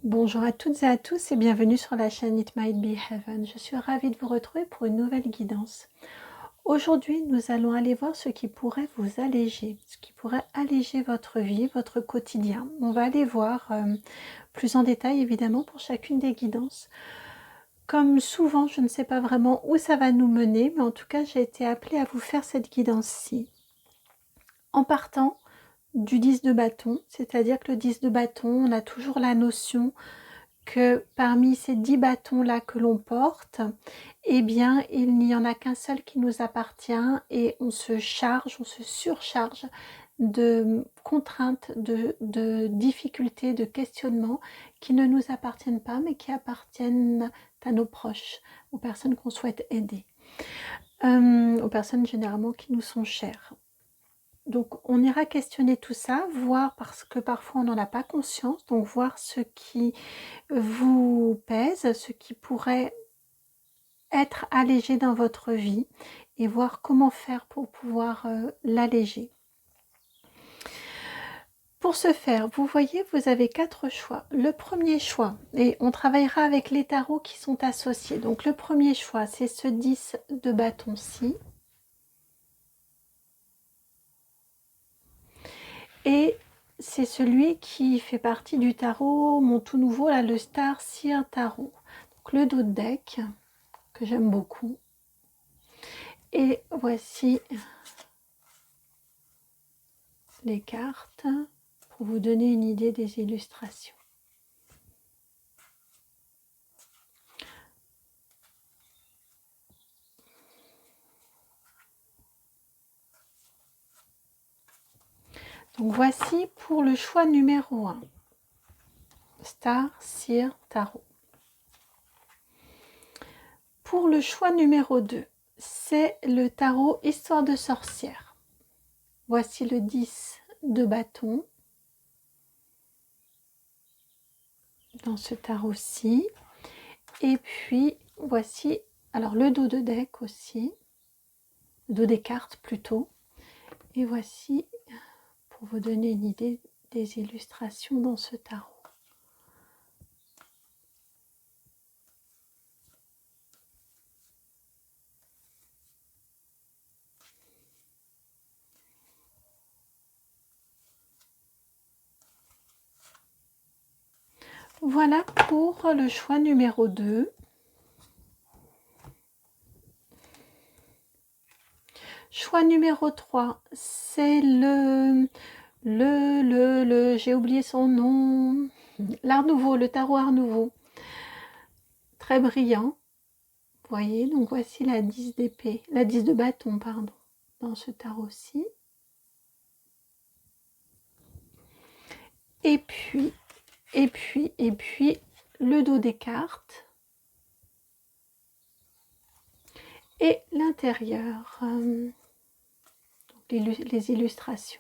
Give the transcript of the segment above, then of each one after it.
Bonjour à toutes et à tous et bienvenue sur la chaîne It Might Be Heaven. Je suis ravie de vous retrouver pour une nouvelle guidance. Aujourd'hui, nous allons aller voir ce qui pourrait vous alléger, ce qui pourrait alléger votre vie, votre quotidien. On va aller voir plus en détail évidemment pour chacune des guidances. Comme souvent, je ne sais pas vraiment où ça va nous mener, mais en tout cas, j'ai été appelée à vous faire cette guidance-ci. En partant du 10 de bâton, c'est-à-dire que le 10 de bâton, on a toujours la notion que parmi ces 10 bâtons-là que l'on porte, eh bien, il n'y en a qu'un seul qui nous appartient et on se charge, on se surcharge de contraintes, de difficultés, de questionnements qui ne nous appartiennent pas, mais qui appartiennent à nos proches, aux personnes qu'on souhaite aider, aux personnes généralement qui nous sont chères. Donc on ira questionner tout ça, voir parce que parfois on n'en a pas conscience, donc voir ce qui vous pèse, ce qui pourrait être allégé dans votre vie et voir comment faire pour pouvoir l'alléger. Pour ce faire, vous voyez, vous avez 4 choix. Le premier choix, et on travaillera avec les tarots qui sont associés. Donc le premier choix, c'est ce 10 de bâton-ci. Et c'est celui qui fait partie du tarot, mon tout nouveau, là, le Star Seer Tarot. Donc le dos de deck, que j'aime beaucoup. Et voici les cartes pour vous donner une idée des illustrations. Donc voici pour le choix numéro 1, Star Seer Tarot. Pour le choix numéro 2, c'est le tarot Histoire de sorcière. Voici le 10 de bâton dans ce tarot-ci. Et puis voici, alors le dos de deck aussi, le dos des cartes plutôt. Et voici, pour vous donner une idée des illustrations dans ce tarot. Voilà pour le choix numéro 2. Choix numéro 3, c'est j'ai oublié son nom, l'Art Nouveau, le tarot Art Nouveau. Très brillant. Vous voyez, donc voici la 10 d'épée, la 10 de bâton, pardon, dans ce tarot-ci. Et puis, le dos des cartes. Et l'intérieur, les illustrations.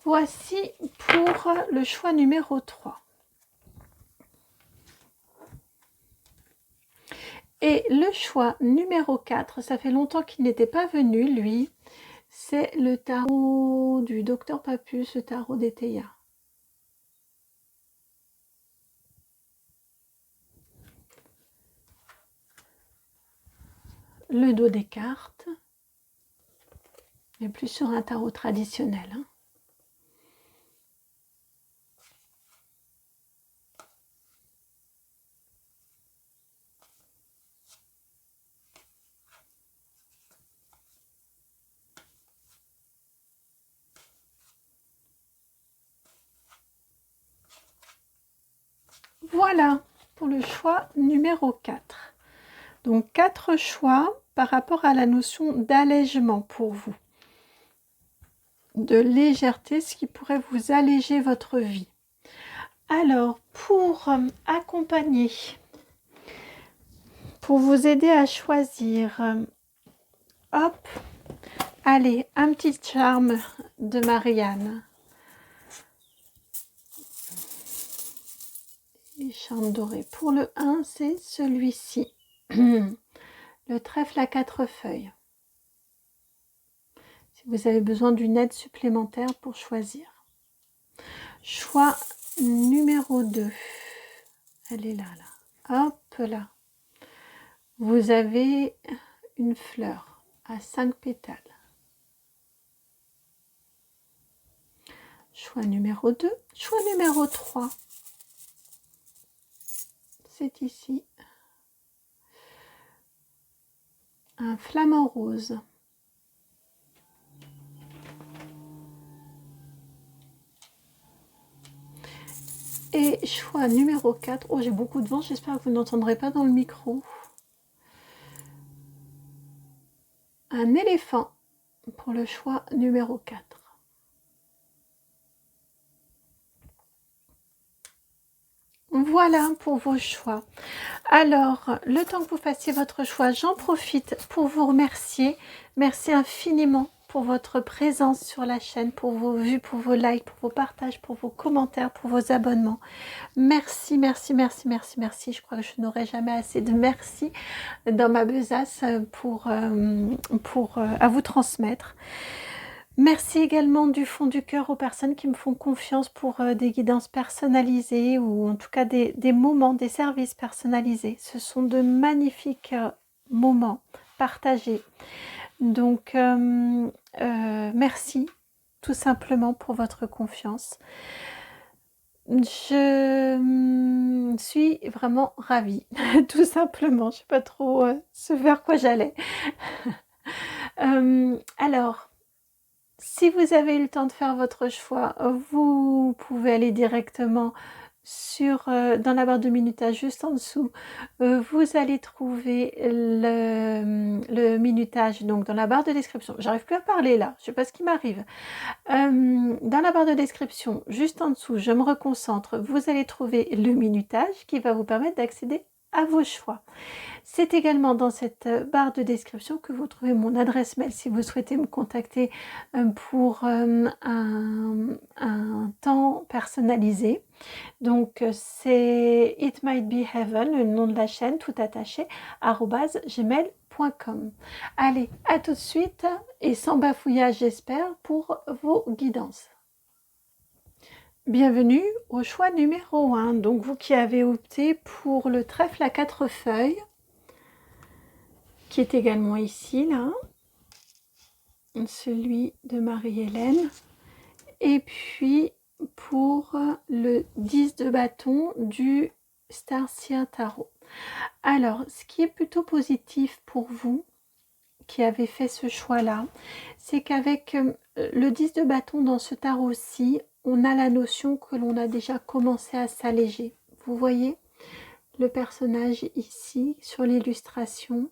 Voici pour le choix numéro 3. Et le choix numéro 4, ça fait longtemps qu'il n'était pas venu, lui, c'est le tarot du docteur Papus, le tarot d'Eteia. Le dos des cartes, mais plus sur un tarot traditionnel. Hein. Voilà pour le choix numéro 4. Donc 4 choix par rapport à la notion d'allègement pour vous. De légèreté, ce qui pourrait vous alléger votre vie. Alors, pour accompagner, pour vous aider à choisir, hop, allez, un petit charme de Marianne. Et des charmes dorés. Pour le 1, c'est celui-ci. Le trèfle à 4 feuilles. Si vous avez besoin d'une aide supplémentaire pour choisir. Choix numéro 2. Elle est là, là. Hop là. Vous avez une fleur à 5 pétales. Choix numéro 2. Choix numéro 3. C'est ici. Un flamant rose. Et choix numéro 4. Oh, j'ai beaucoup de vent, j'espère que vous n'entendrez pas dans le micro. Un éléphant pour le choix numéro 4. Voilà pour vos choix. Alors, le temps que vous fassiez votre choix, j'en profite pour vous remercier. Merci infiniment pour votre présence sur la chaîne, pour vos vues, pour vos likes, pour vos partages, pour vos commentaires, pour vos abonnements. Merci, merci, merci, merci, merci. Je crois que je n'aurai jamais assez de merci dans ma besace à vous transmettre. Merci également du fond du cœur aux personnes qui me font confiance pour des guidances personnalisées ou en tout cas des moments, des services personnalisés. Ce sont de magnifiques moments partagés. Donc, merci tout simplement pour votre confiance. Je suis vraiment ravie, tout simplement. Je ne sais pas trop ce vers quoi j'allais. Alors, si vous avez eu le temps de faire votre choix, vous pouvez aller directement dans la barre de minutage juste en dessous. Vous allez trouver le minutage donc dans la barre de description. J'arrive plus à parler là, je ne sais pas ce qui m'arrive. Dans la barre de description, juste en dessous, je me reconcentre. Vous allez trouver le minutage qui va vous permettre d'accéder à vos choix. C'est également dans cette barre de description que vous trouvez mon adresse mail si vous souhaitez me contacter pour un temps personnalisé. Donc c'est It Might Be Heaven, le nom de la chaîne, tout attaché, @gmail.com. Allez, à tout de suite et sans bafouillage j'espère pour vos guidances. Bienvenue au choix numéro 1, donc vous qui avez opté pour le trèfle à 4 feuilles, qui est également ici, là, celui de Marie-Hélène, et puis pour le 10 de bâton du Starseer Tarot. Alors, ce qui est plutôt positif pour vous, qui avez fait ce choix-là, c'est qu'avec le 10 de bâton dans ce tarot-ci, on a la notion que l'on a déjà commencé à s'alléger. Vous voyez le personnage ici sur l'illustration,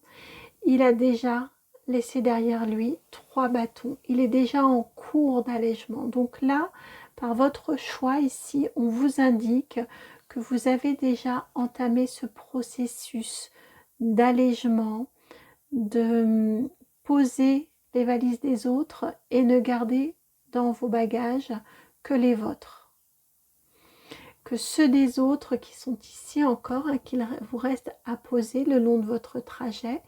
il a déjà laissé derrière lui 3 bâtons. Il est déjà en cours d'allègement. Donc là, par votre choix ici, on vous indique que vous avez déjà entamé ce processus d'allègement, de poser les valises des autres et ne garder dans vos bagages que les vôtres. Que ceux des autres qui sont ici encore et qu'il vous reste à poser le long de votre trajet,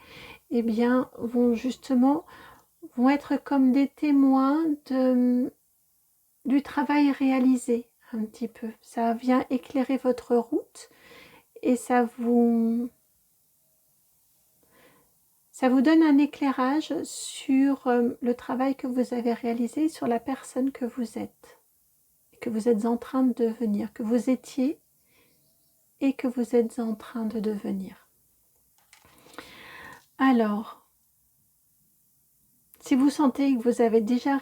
eh bien, vont être comme des témoins du travail réalisé un petit peu. Ça vient éclairer votre route et ça vous donne un éclairage sur le travail que vous avez réalisé, sur la personne que vous êtes. Que vous êtes en train de devenir, que vous étiez et que vous êtes en train de devenir. Alors, si vous sentez que vous avez déjà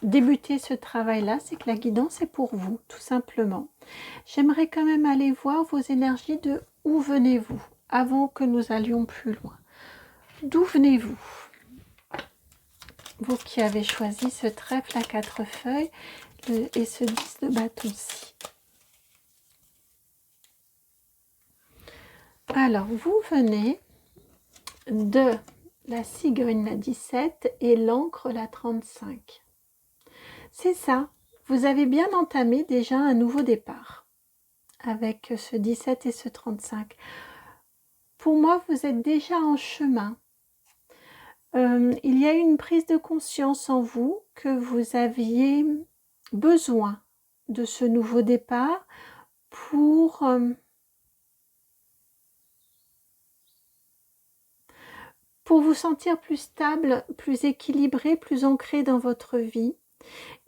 débuté ce travail-là, c'est que la guidance est pour vous, tout simplement. J'aimerais quand même aller voir vos énergies de où venez-vous, avant que nous allions plus loin. D'où venez-vous ? Vous qui avez choisi ce trèfle à 4 feuilles et ce 10 de bâton-ci. Alors, vous venez de la cigogne, la 17, et l'encre, la 35. C'est ça, vous avez bien entamé déjà un nouveau départ. avec ce 17 et ce 35. Pour moi, vous êtes déjà en chemin. Il y a une prise de conscience en vous que vous aviez besoin de ce nouveau départ pour vous sentir plus stable, plus équilibré, plus ancré dans votre vie,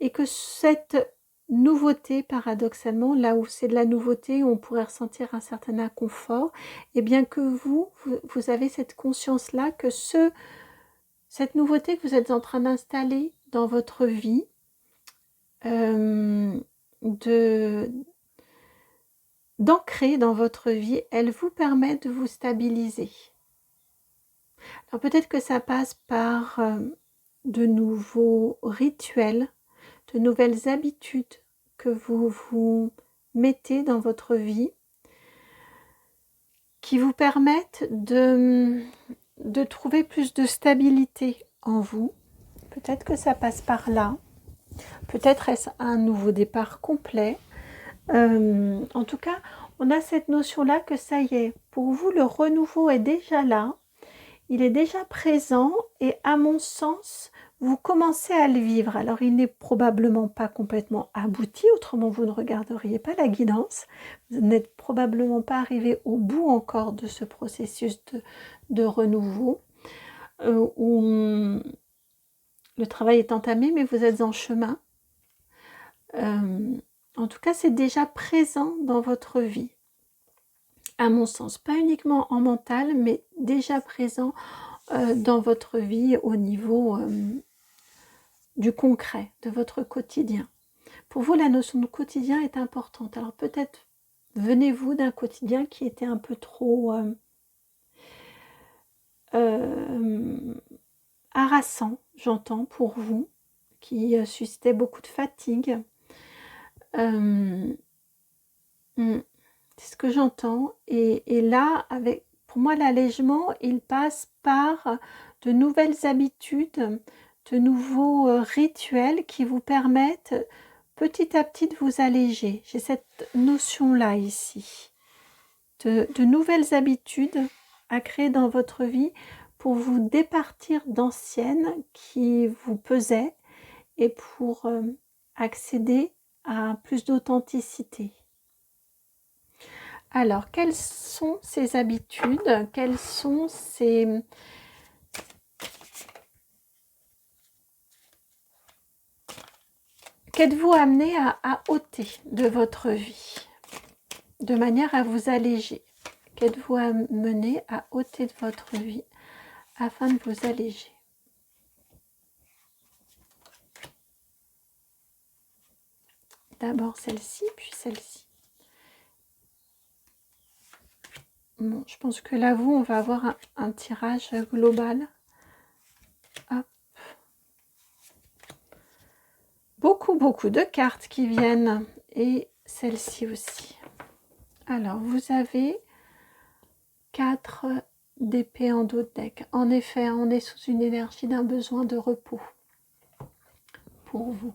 et que cette nouveauté, paradoxalement, là où c'est de la nouveauté, où on pourrait ressentir un certain inconfort, et bien que vous avez cette conscience-là que cette nouveauté que vous êtes en train d'installer dans votre vie, d'ancrer dans votre vie, elle vous permet de vous stabiliser. Alors peut-être que ça passe par de nouveaux rituels, de nouvelles habitudes que vous vous mettez dans votre vie, qui vous permettent de trouver plus de stabilité en vous. Peut-être que ça passe par là. Peut-être est-ce un nouveau départ complet. En tout cas, on a cette notion-là que ça y est, pour vous, le renouveau est déjà là. Il est déjà présent et à mon sens, vous commencez à le vivre. Alors, il n'est probablement pas complètement abouti, autrement vous ne regarderiez pas la guidance. Vous n'êtes probablement pas arrivé au bout encore de ce processus de renouveau, où le travail est entamé, mais vous êtes en chemin. En tout cas, c'est déjà présent dans votre vie, à mon sens. Pas uniquement en mental, mais déjà présent dans votre vie au niveau du concret, de votre quotidien. Pour vous, la notion de quotidien est importante. Alors peut-être venez-vous d'un quotidien qui était un peu trop harassant, j'entends, pour vous, qui suscitait beaucoup de fatigue. C'est ce que j'entends. Et là, pour moi, l'allègement, il passe par de nouvelles habitudes, de nouveaux rituels qui vous permettent petit à petit de vous alléger. J'ai cette notion-là ici, de nouvelles habitudes à créer dans votre vie pour vous départir d'anciennes qui vous pesaient et pour accéder à plus d'authenticité. Alors, quelles sont ces habitudes? Quelles sont ces... Qu'êtes-vous amené à ôter de votre vie, de manière à vous alléger? Qu'êtes-vous amené à ôter de votre vie afin de vous alléger? D'abord celle-ci, puis celle-ci. Bon, je pense que là, on va avoir un tirage global. Hop. Beaucoup de cartes qui viennent. Et celle-ci aussi. Alors, vous avez 4 d'épée en dos de deck. En effet, on est sous une énergie d'un besoin de repos pour vous.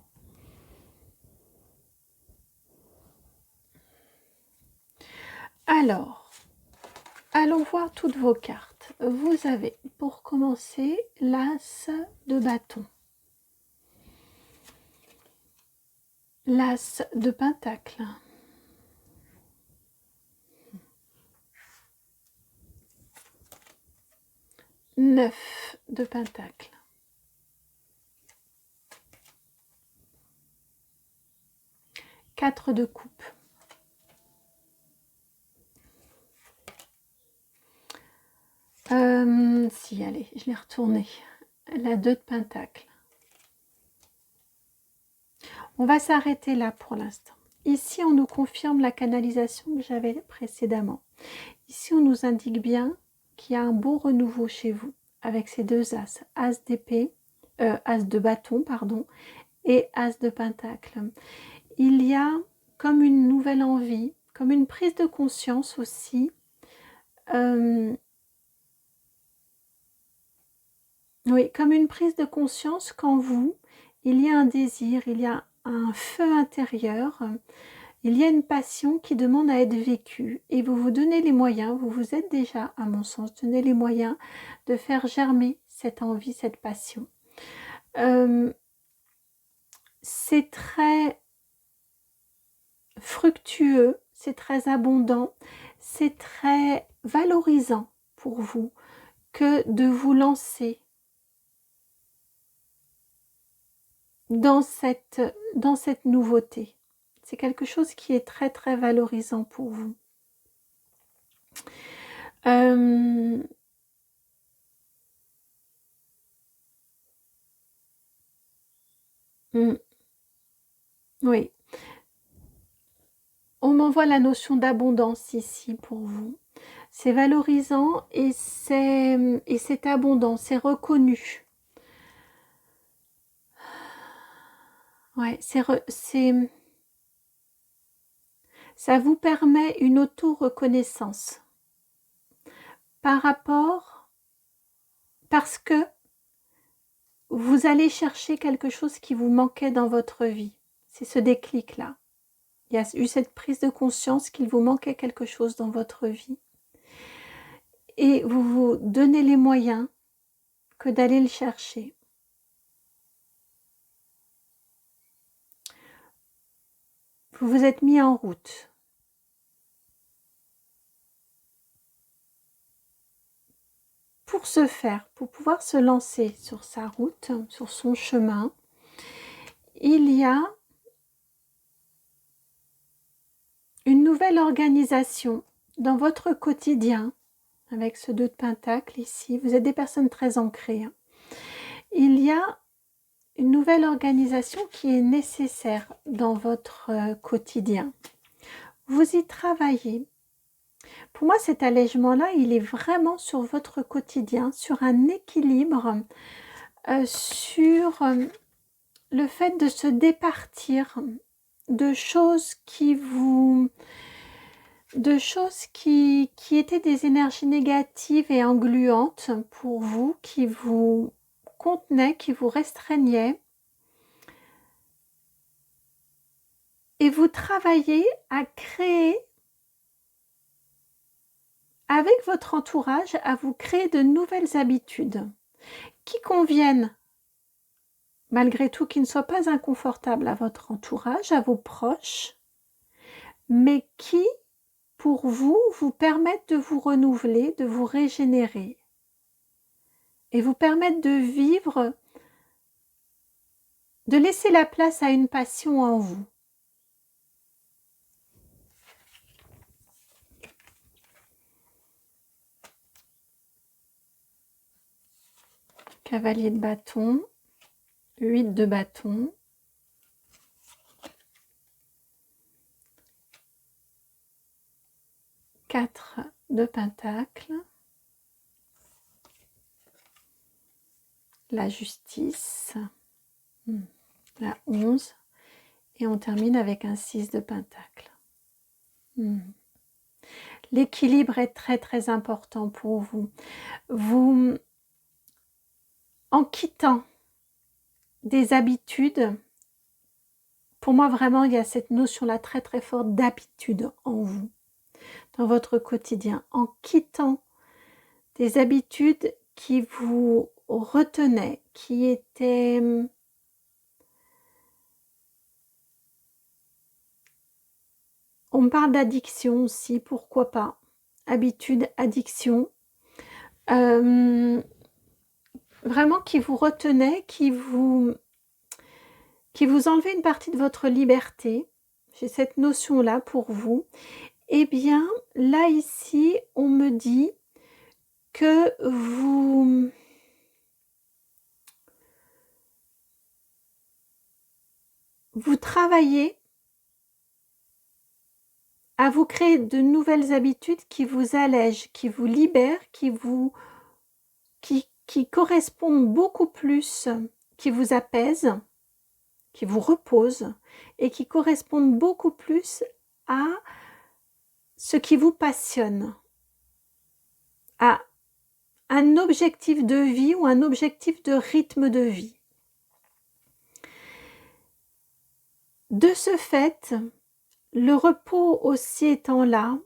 Alors, allons voir toutes vos cartes. Vous avez, pour commencer, l'As de bâton, l'As de pentacle, Neuf de pentacle, Quatre de coupe, si, allez, je l'ai retourné, la 2 de pentacle. On va s'arrêter là pour l'instant. Ici, on nous confirme la canalisation que j'avais précédemment. Ici, on nous indique bien qu'il y a un beau renouveau chez vous avec ces deux as, as d'épée, as de bâton, pardon, et as de pentacle. Il y a comme une nouvelle envie, comme une prise de conscience aussi. Oui, comme une prise de conscience qu'en vous, il y a un désir, il y a un feu intérieur Il y a une passion qui demande à être vécue et vous vous donnez les moyens, vous vous êtes déjà, à mon sens, donné les moyens de faire germer cette envie, cette passion. C'est très fructueux, c'est très abondant, c'est très valorisant pour vous que de vous lancer dans cette nouveauté. C'est quelque chose qui est très très valorisant pour vous. Oui. On m'envoie la notion d'abondance ici pour vous. C'est valorisant et c'est abondant, c'est reconnu. Ouais, ça vous permet une auto-reconnaissance parce que vous allez chercher quelque chose qui vous manquait dans votre vie. C'est ce déclic-là. Il y a eu cette prise de conscience qu'il vous manquait quelque chose dans votre vie. Et vous vous donnez les moyens que d'aller le chercher. Vous vous êtes mis en route. Pour ce faire, pour pouvoir se lancer sur sa route, sur son chemin, il y a une nouvelle organisation dans votre quotidien, avec ce 2 de Pentacle ici. Vous êtes des personnes très ancrées. Il y a une nouvelle organisation qui est nécessaire dans votre quotidien. Vous y travaillez. Pour moi, cet allègement-là, il est vraiment sur votre quotidien, sur un équilibre, sur le fait de se départir de choses qui étaient des énergies négatives et engluantes pour vous, qui vous contenaient, qui vous restreignaient. Et vous travaillez à créer, avec votre entourage, à vous créer de nouvelles habitudes qui conviennent, malgré tout, qui ne soient pas inconfortables à votre entourage, à vos proches, mais qui, pour vous, vous permettent de vous renouveler, de vous régénérer et vous permettent de vivre, de laisser la place à une passion en vous. Cavalier de bâton, 8 de bâton, quatre de pentacle, la justice, la 11, et on termine avec un 6 de pentacle. L'équilibre est très très important pour vous. Vous, en quittant des habitudes, pour moi vraiment il y a cette notion-là très très forte d'habitude en vous, dans votre quotidien, en quittant des habitudes qui vous retenaient, qui étaient on me parle d'addiction aussi, pourquoi pas, habitude, addiction, vraiment qui vous retenait, qui vous enlevait une partie de votre liberté. J'ai cette notion-là pour vous. Eh bien, là, ici, on me dit que vous travaillez à vous créer de nouvelles habitudes qui vous allègent, qui vous libèrent, qui correspondent beaucoup plus, qui vous apaisent, qui vous reposent et qui correspondent beaucoup plus à ce qui vous passionne, à un objectif de vie ou un objectif de rythme de vie. De ce fait, Le repos aussi étant là,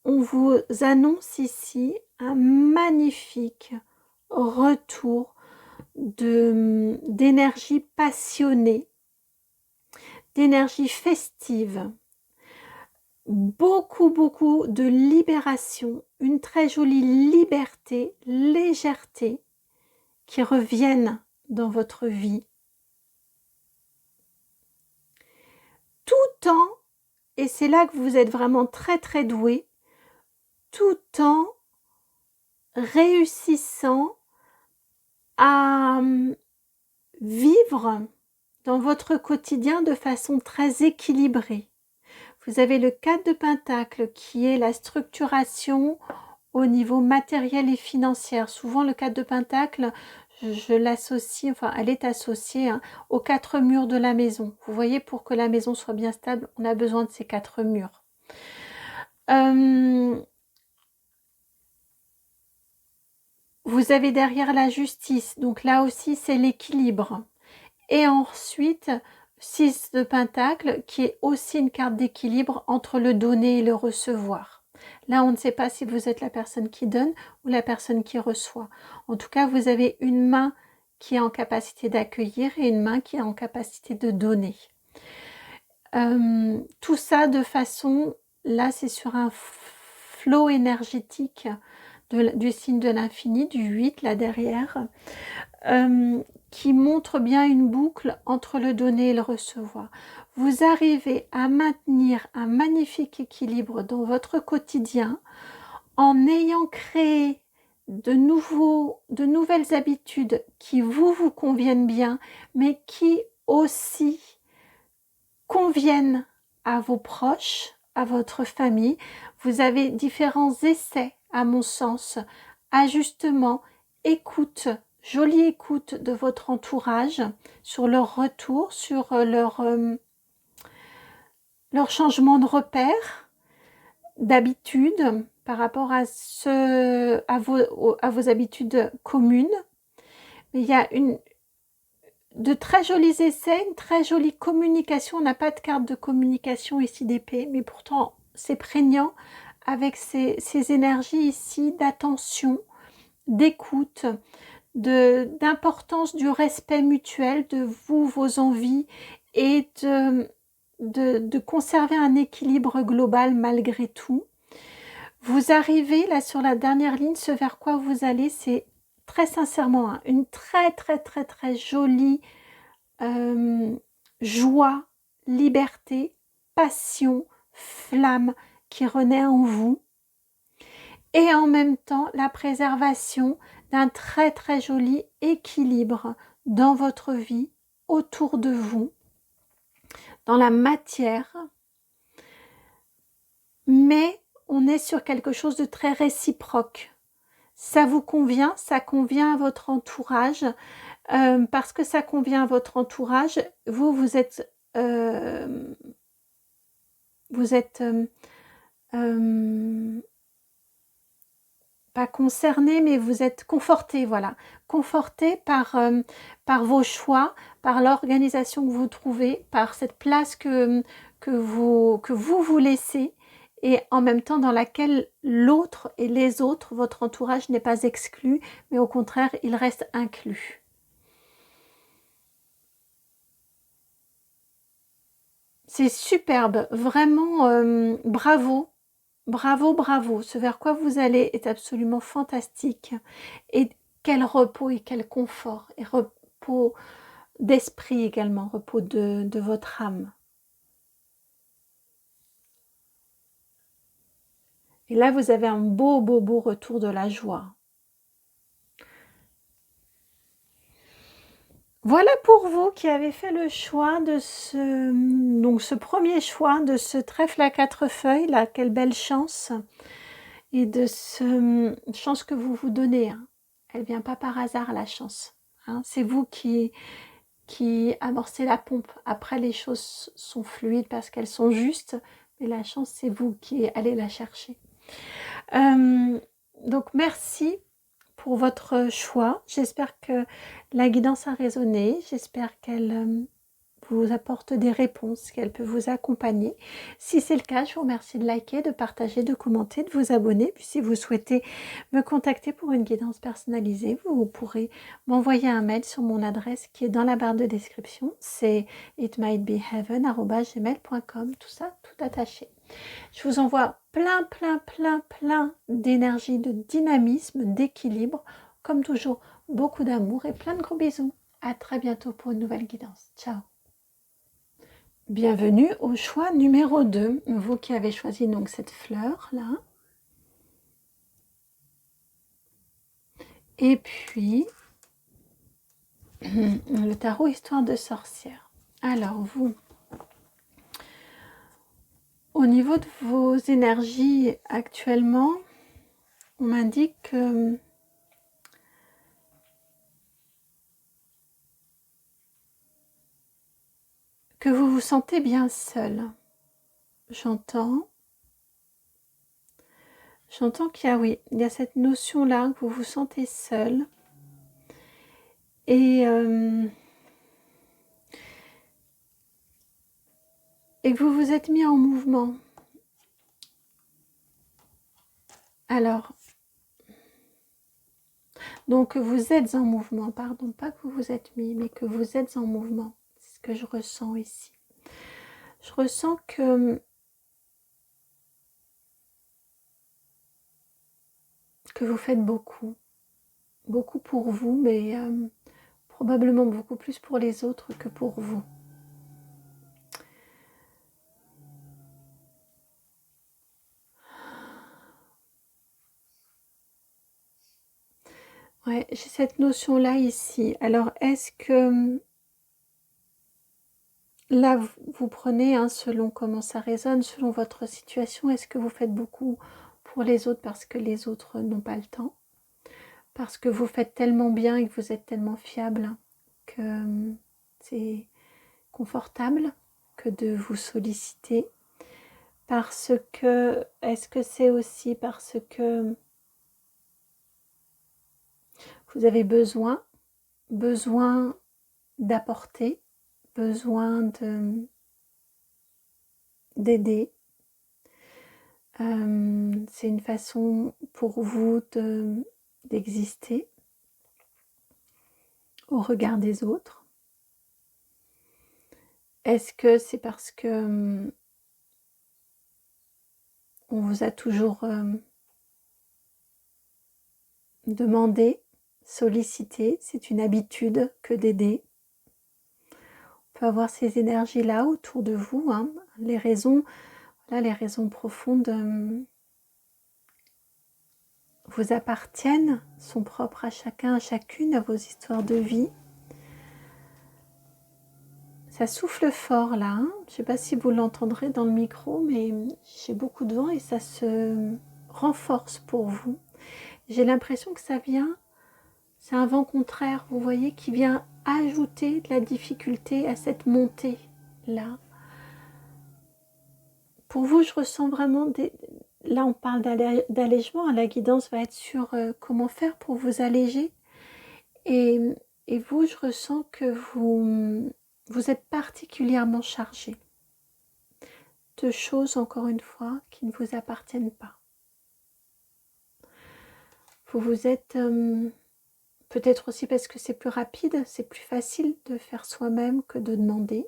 on vous annonce ici un magnifique retour d'énergie passionnée, d'énergie festive, beaucoup de libération, une très jolie liberté, légèreté qui reviennent dans votre vie. Tout en, et c'est là que vous êtes vraiment très doué, tout en réussissant à vivre dans votre quotidien de façon très équilibrée. Vous avez le 4 de Pentacle qui est la structuration au niveau matériel et financier. Souvent le 4 de Pentacle, je l'associe, enfin elle est associée aux 4 murs de la maison. Vous voyez, pour que la maison soit bien stable, on a besoin de ces 4 murs. Vous avez derrière la justice, donc là aussi c'est l'équilibre. Et ensuite, 6 de Pentacle, qui est aussi une carte d'équilibre entre le donner et le recevoir. Là, on ne sait pas si vous êtes la personne qui donne ou la personne qui reçoit. En tout cas, vous avez une main qui est en capacité d'accueillir et une main qui est en capacité de donner. Tout ça de façon, là, c'est sur un flot énergétique du signe de l'infini, du 8, là derrière. Qui montre bien une boucle entre le donner et le recevoir. Vous arrivez à maintenir un magnifique équilibre dans votre quotidien en ayant créé de nouvelles habitudes qui vous conviennent bien, mais qui aussi conviennent à vos proches, à votre famille. Vous avez différents essais, à mon sens, ajustements, écoute, jolie écoute de votre entourage sur leur retour, sur leur changement de repère, d'habitude par rapport à vos habitudes communes. Il y a de très jolis essais, une très jolie communication. On n'a pas de carte de communication ici d'épée, mais pourtant c'est prégnant avec ces énergies ici d'attention, d'écoute, d'importance du respect mutuel de vous, vos envies et de conserver un équilibre global malgré tout. Vous arrivez là sur la dernière ligne, ce vers quoi vous allez, c'est très sincèrement une très jolie joie, liberté, passion, flamme qui renaît en vous. Et en même temps, la préservation d'un très joli équilibre dans votre vie, autour de vous, dans la matière. Mais on est sur quelque chose de très réciproque. Ça vous convient, ça convient à votre entourage. Parce que ça convient à votre entourage, vous êtes pas concerné, mais vous êtes conforté, voilà, conforté par vos choix, par l'organisation que vous trouvez, par cette place que vous laissez, et en même temps dans laquelle l'autre et les autres, votre entourage n'est pas exclu, mais au contraire, il reste inclus. C'est superbe, vraiment bravo, bravo. Ce vers quoi vous allez est absolument fantastique. Et quel repos et quel confort. Et repos d'esprit également, repos de votre âme. Et là, vous avez un beau retour de la joie. Voilà pour vous qui avez fait le choix de ce premier choix de ce trèfle à 4 feuilles, là, quelle belle chance, et de ce chance que vous vous donnez. Hein. Elle vient pas par hasard, la chance. Hein. C'est vous qui amorcez la pompe. Après, les choses sont fluides parce qu'elles sont justes, mais la chance, c'est vous qui allez la chercher. Donc, merci pour votre choix. J'espère que la guidance a résonné. J'espère qu'elle vous apporte des réponses, qu'elle peut vous accompagner. Si c'est le cas, je vous remercie de liker, de partager, de commenter, de vous abonner. Puis si vous souhaitez me contacter pour une guidance personnalisée, vous pourrez m'envoyer un mail sur mon adresse qui est dans la barre de description. C'est itmightbeheaven@gmail.com. Tout ça, tout attaché. Je vous envoie plein d'énergie, de dynamisme, d'équilibre. Comme toujours, beaucoup d'amour et plein de gros bisous. À très bientôt pour une nouvelle guidance. Ciao. Bienvenue au choix numéro 2. Vous qui avez choisi donc cette fleur là. Et puis, le tarot Histoire de sorcière. Alors vous, au niveau de vos énergies actuellement, on m'indique que vous vous sentez bien seul. J'entends qu'il y a, oui, il y a cette notion-là, que vous vous sentez seul. Et que vous vous êtes mis en mouvement. Alors, donc vous êtes en mouvement, pardon, pas que vous vous êtes mis, mais que vous êtes en mouvement. C'est ce que je ressens ici. Je ressens que vous faites beaucoup. Beaucoup pour vous, mais probablement beaucoup plus pour les autres que pour vous. Ouais, j'ai cette notion-là ici. Alors, est-ce que là, vous prenez, hein, selon comment ça résonne, selon votre situation, est-ce que vous faites beaucoup pour les autres parce que les autres n'ont pas le temps? Parce que vous faites tellement bien et que vous êtes tellement fiable que c'est confortable que de vous solliciter? Parce que, est-ce que c'est aussi parce que vous avez besoin d'apporter, besoin d'aider? C'est une façon pour vous d'exister au regard des autres? Est-ce que c'est parce que on vous a toujours demandé, sollicité, c'est une habitude que d'aider? On peut avoir ces énergies-là autour de vous, hein. Les raisons, voilà, les raisons profondes vous appartiennent, sont propres à chacun, à chacune, à vos histoires de vie. Ça souffle fort là, hein. Je ne sais pas si vous l'entendrez dans le micro, mais j'ai beaucoup de vent et ça se renforce pour vous. J'ai l'impression que ça vient, c'est un vent contraire, vous voyez, qui vient ajouter de la difficulté à cette montée là. Pour vous, je ressens vraiment des... Là, on parle d'allègement, la guidance va être sur comment faire pour vous alléger. Et vous, je ressens que vous êtes particulièrement chargé de choses, encore une fois, qui ne vous appartiennent pas. Vous êtes, peut-être aussi parce que c'est plus rapide, c'est plus facile de faire soi-même que de demander.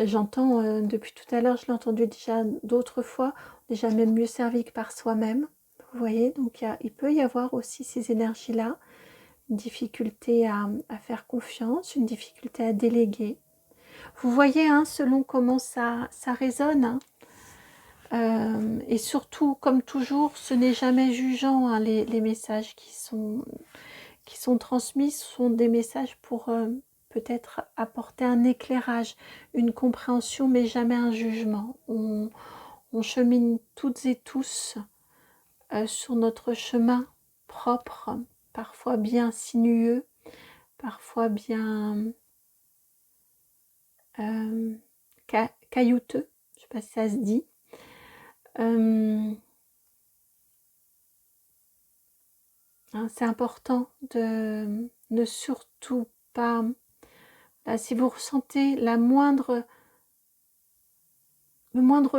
J'entends depuis tout à l'heure, je l'ai entendu déjà d'autres fois, déjà même mieux servi que par soi-même. Vous voyez, donc il peut y avoir aussi ces énergies-là, une difficulté à faire confiance, une difficulté à déléguer. Vous voyez, hein, selon comment ça résonne, hein. Et surtout, comme toujours, ce n'est jamais jugeant, hein, les messages qui sont transmis sont des messages pour peut-être apporter un éclairage, une compréhension, mais jamais un jugement. On chemine toutes et tous sur notre chemin propre, parfois bien sinueux, parfois bien caillouteux, je ne sais pas si ça se dit. C'est important de ne surtout pas Là, si vous ressentez le moindre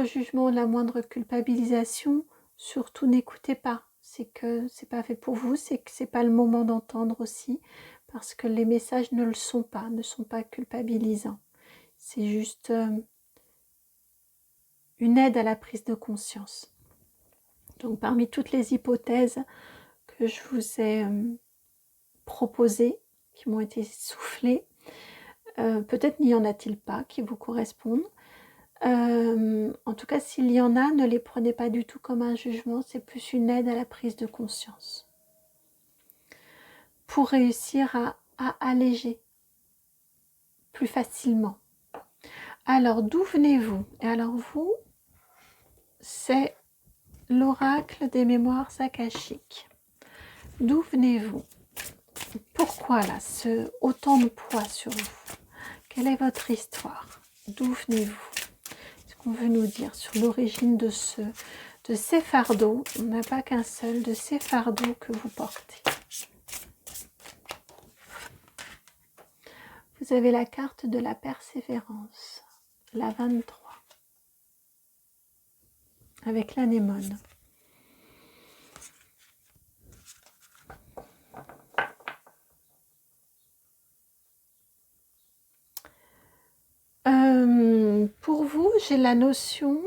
jugement, la moindre culpabilisation, surtout n'écoutez pas. C'est que c'est pas fait pour vous, c'est que c'est pas le moment d'entendre aussi, parce que les messages ne sont pas culpabilisants. C'est juste une aide à la prise de conscience. Donc parmi toutes les hypothèses que je vous ai proposées, qui m'ont été soufflées, peut-être n'y en a-t-il pas qui vous correspondent. En tout cas, s'il y en a, ne les prenez pas du tout comme un jugement, c'est plus une aide à la prise de conscience. Pour réussir à alléger plus facilement. Alors, d'où venez-vous? Et alors, vous, c'est l'oracle des mémoires akashiques. D'où venez-vous? Pourquoi là, autant de poids sur vous? Quelle est votre histoire? D'où venez-vous? Ce qu'on veut nous dire sur l'origine de ces fardeaux, on n'a pas qu'un seul, de ces fardeaux que vous portez. Vous avez la carte de la persévérance, la 23, avec l'anémone. Pour vous, j'ai la notion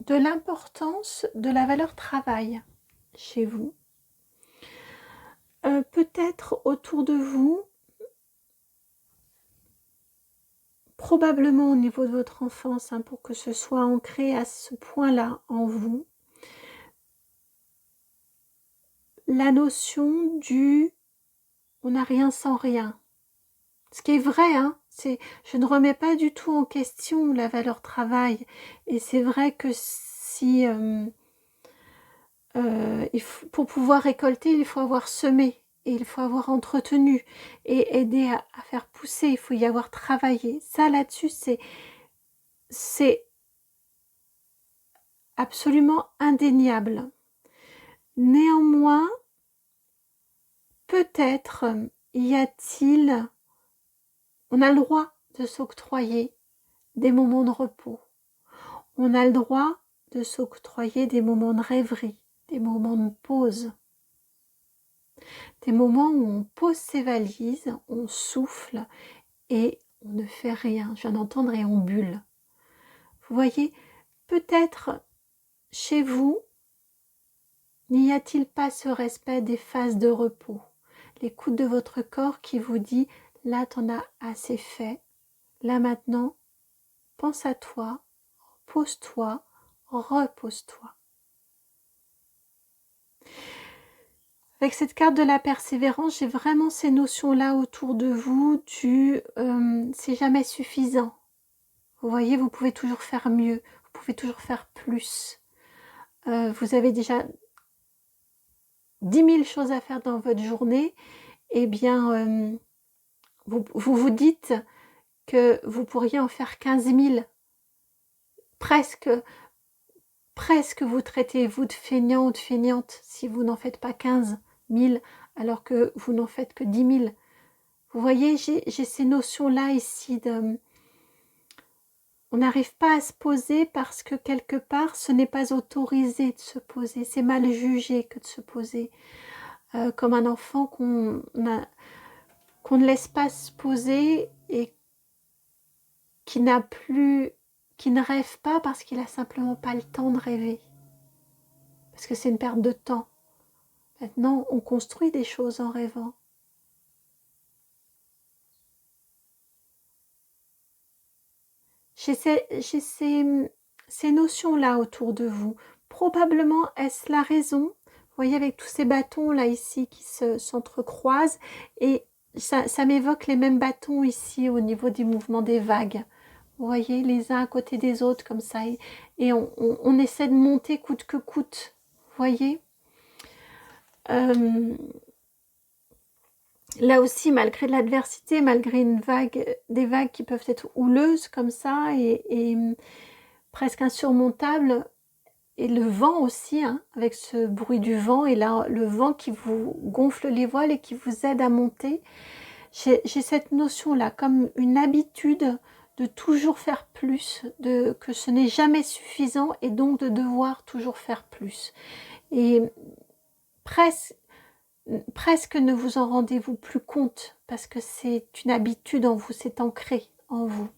de l'importance de la valeur travail chez vous. Peut-être autour de vous, probablement au niveau de votre enfance, hein, pour que ce soit ancré à ce point-là en vous, la notion du « on n'a rien sans rien ». Ce qui est vrai, hein, je ne remets pas du tout en question la valeur travail. Et c'est vrai que si pour pouvoir récolter, il faut avoir semé, et il faut avoir entretenu, et aider à faire pousser, il faut y avoir travaillé. Ça, là-dessus, c'est absolument indéniable. Néanmoins, peut-être y a-t-il... On a le droit de s'octroyer des moments de repos. On a le droit de s'octroyer des moments de rêverie, des moments de pause. Des moments où on pose ses valises, on souffle et on ne fait rien. Je viens d'entendre et on bulle. Vous voyez, peut-être chez vous, n'y a-t-il pas ce respect des phases de repos? L'écoute de votre corps qui vous dit, là t'en as assez fait, là maintenant, pense à toi, pose-toi, repose-toi. Avec cette carte de la persévérance, j'ai vraiment ces notions-là autour de vous c'est jamais suffisant. Vous voyez, vous pouvez toujours faire mieux, vous pouvez toujours faire plus. Vous avez déjà 10 000 choses à faire dans votre journée, eh bien, vous dites que vous pourriez en faire 15 000. Presque vous traitez-vous de feignant ou de feignante si vous n'en faites pas 15 000 alors que vous n'en faites que 10 000. Vous voyez, j'ai ces notions-là ici de... On n'arrive pas à se poser parce que quelque part, ce n'est pas autorisé de se poser. C'est mal jugé que de se poser. Comme un enfant qu'on ne laisse pas se poser et qui ne rêve pas parce qu'il n'a simplement pas le temps de rêver. Parce que c'est une perte de temps. Maintenant, on construit des choses en rêvant. J'ai ces notions-là autour de vous. Probablement est-ce la raison, vous voyez avec tous ces bâtons là ici qui s'entrecroisent et ça m'évoque les mêmes bâtons ici au niveau du mouvement des vagues. Vous voyez les uns à côté des autres comme ça et on essaie de monter coûte que coûte. Vous voyez là aussi, malgré de l'adversité, malgré des vagues qui peuvent être houleuses comme ça et presque insurmontables, et le vent aussi, hein, avec ce bruit du vent, et là, le vent qui vous gonfle les voiles et qui vous aide à monter, J'ai cette notion-là comme une habitude de toujours faire plus, que ce n'est jamais suffisant et donc de devoir toujours faire plus. Et presque ne vous en rendez-vous plus compte parce que c'est une habitude en vous, c'est ancré en vous.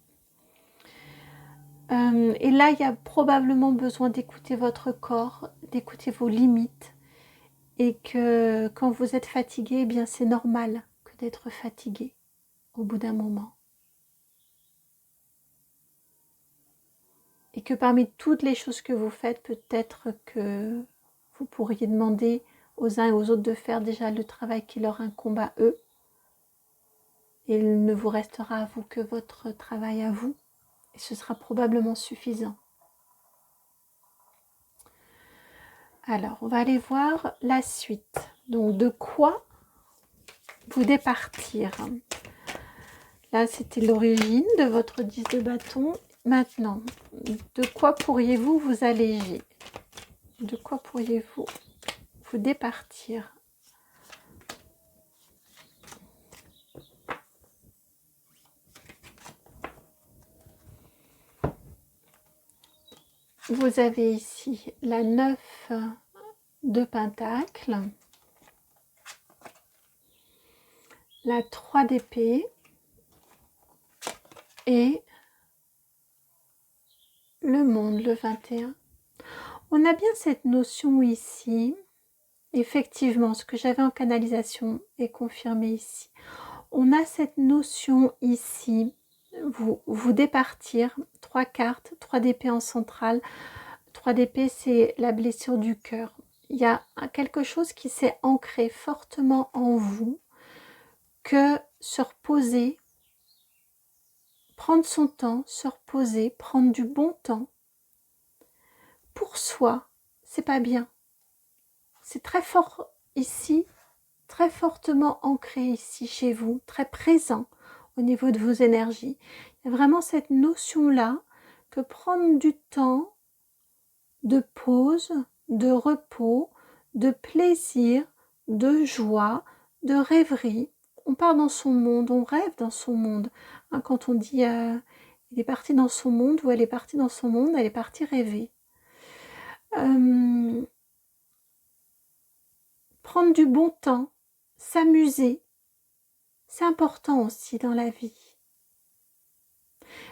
Et là, il y a probablement besoin d'écouter votre corps, d'écouter vos limites et que quand vous êtes fatigué, eh bien c'est normal que d'être fatigué au bout d'un moment. Et que parmi toutes les choses que vous faites, peut-être que vous pourriez demander aux uns et aux autres de faire déjà le travail qui leur incombe à eux. Et il ne vous restera à vous que votre travail à vous. Et ce sera probablement suffisant. Alors, on va aller voir la suite. Donc, de quoi vous départir? Là, c'était l'origine de votre 10 de bâton. Maintenant, de quoi pourriez-vous vous alléger? De quoi pourriez-vous vous départir? Vous avez ici la 9 de Pentacle, la 3 d'épée et le monde, le 21. On a bien cette notion ici, effectivement, ce que j'avais en canalisation est confirmé ici. On a cette notion ici, vous départir, 3 cartes, 3 d'épée en centrale. 3 d'épée, c'est la blessure du cœur. Il y a quelque chose qui s'est ancré fortement en vous, que se reposer, prendre son temps, se reposer, prendre du bon temps, pour soi, c'est pas bien. C'est très fort ici, très fortement ancré ici chez vous, très présent au niveau de vos énergies. Il y a vraiment cette notion-là que prendre du temps de pause, de repos, de plaisir, de joie, de rêverie. On part dans son monde, on rêve dans son monde. Hein, quand on dit il est parti dans son monde ou elle est partie dans son monde, elle est partie rêver. Prendre du bon temps, s'amuser, c'est important aussi dans la vie.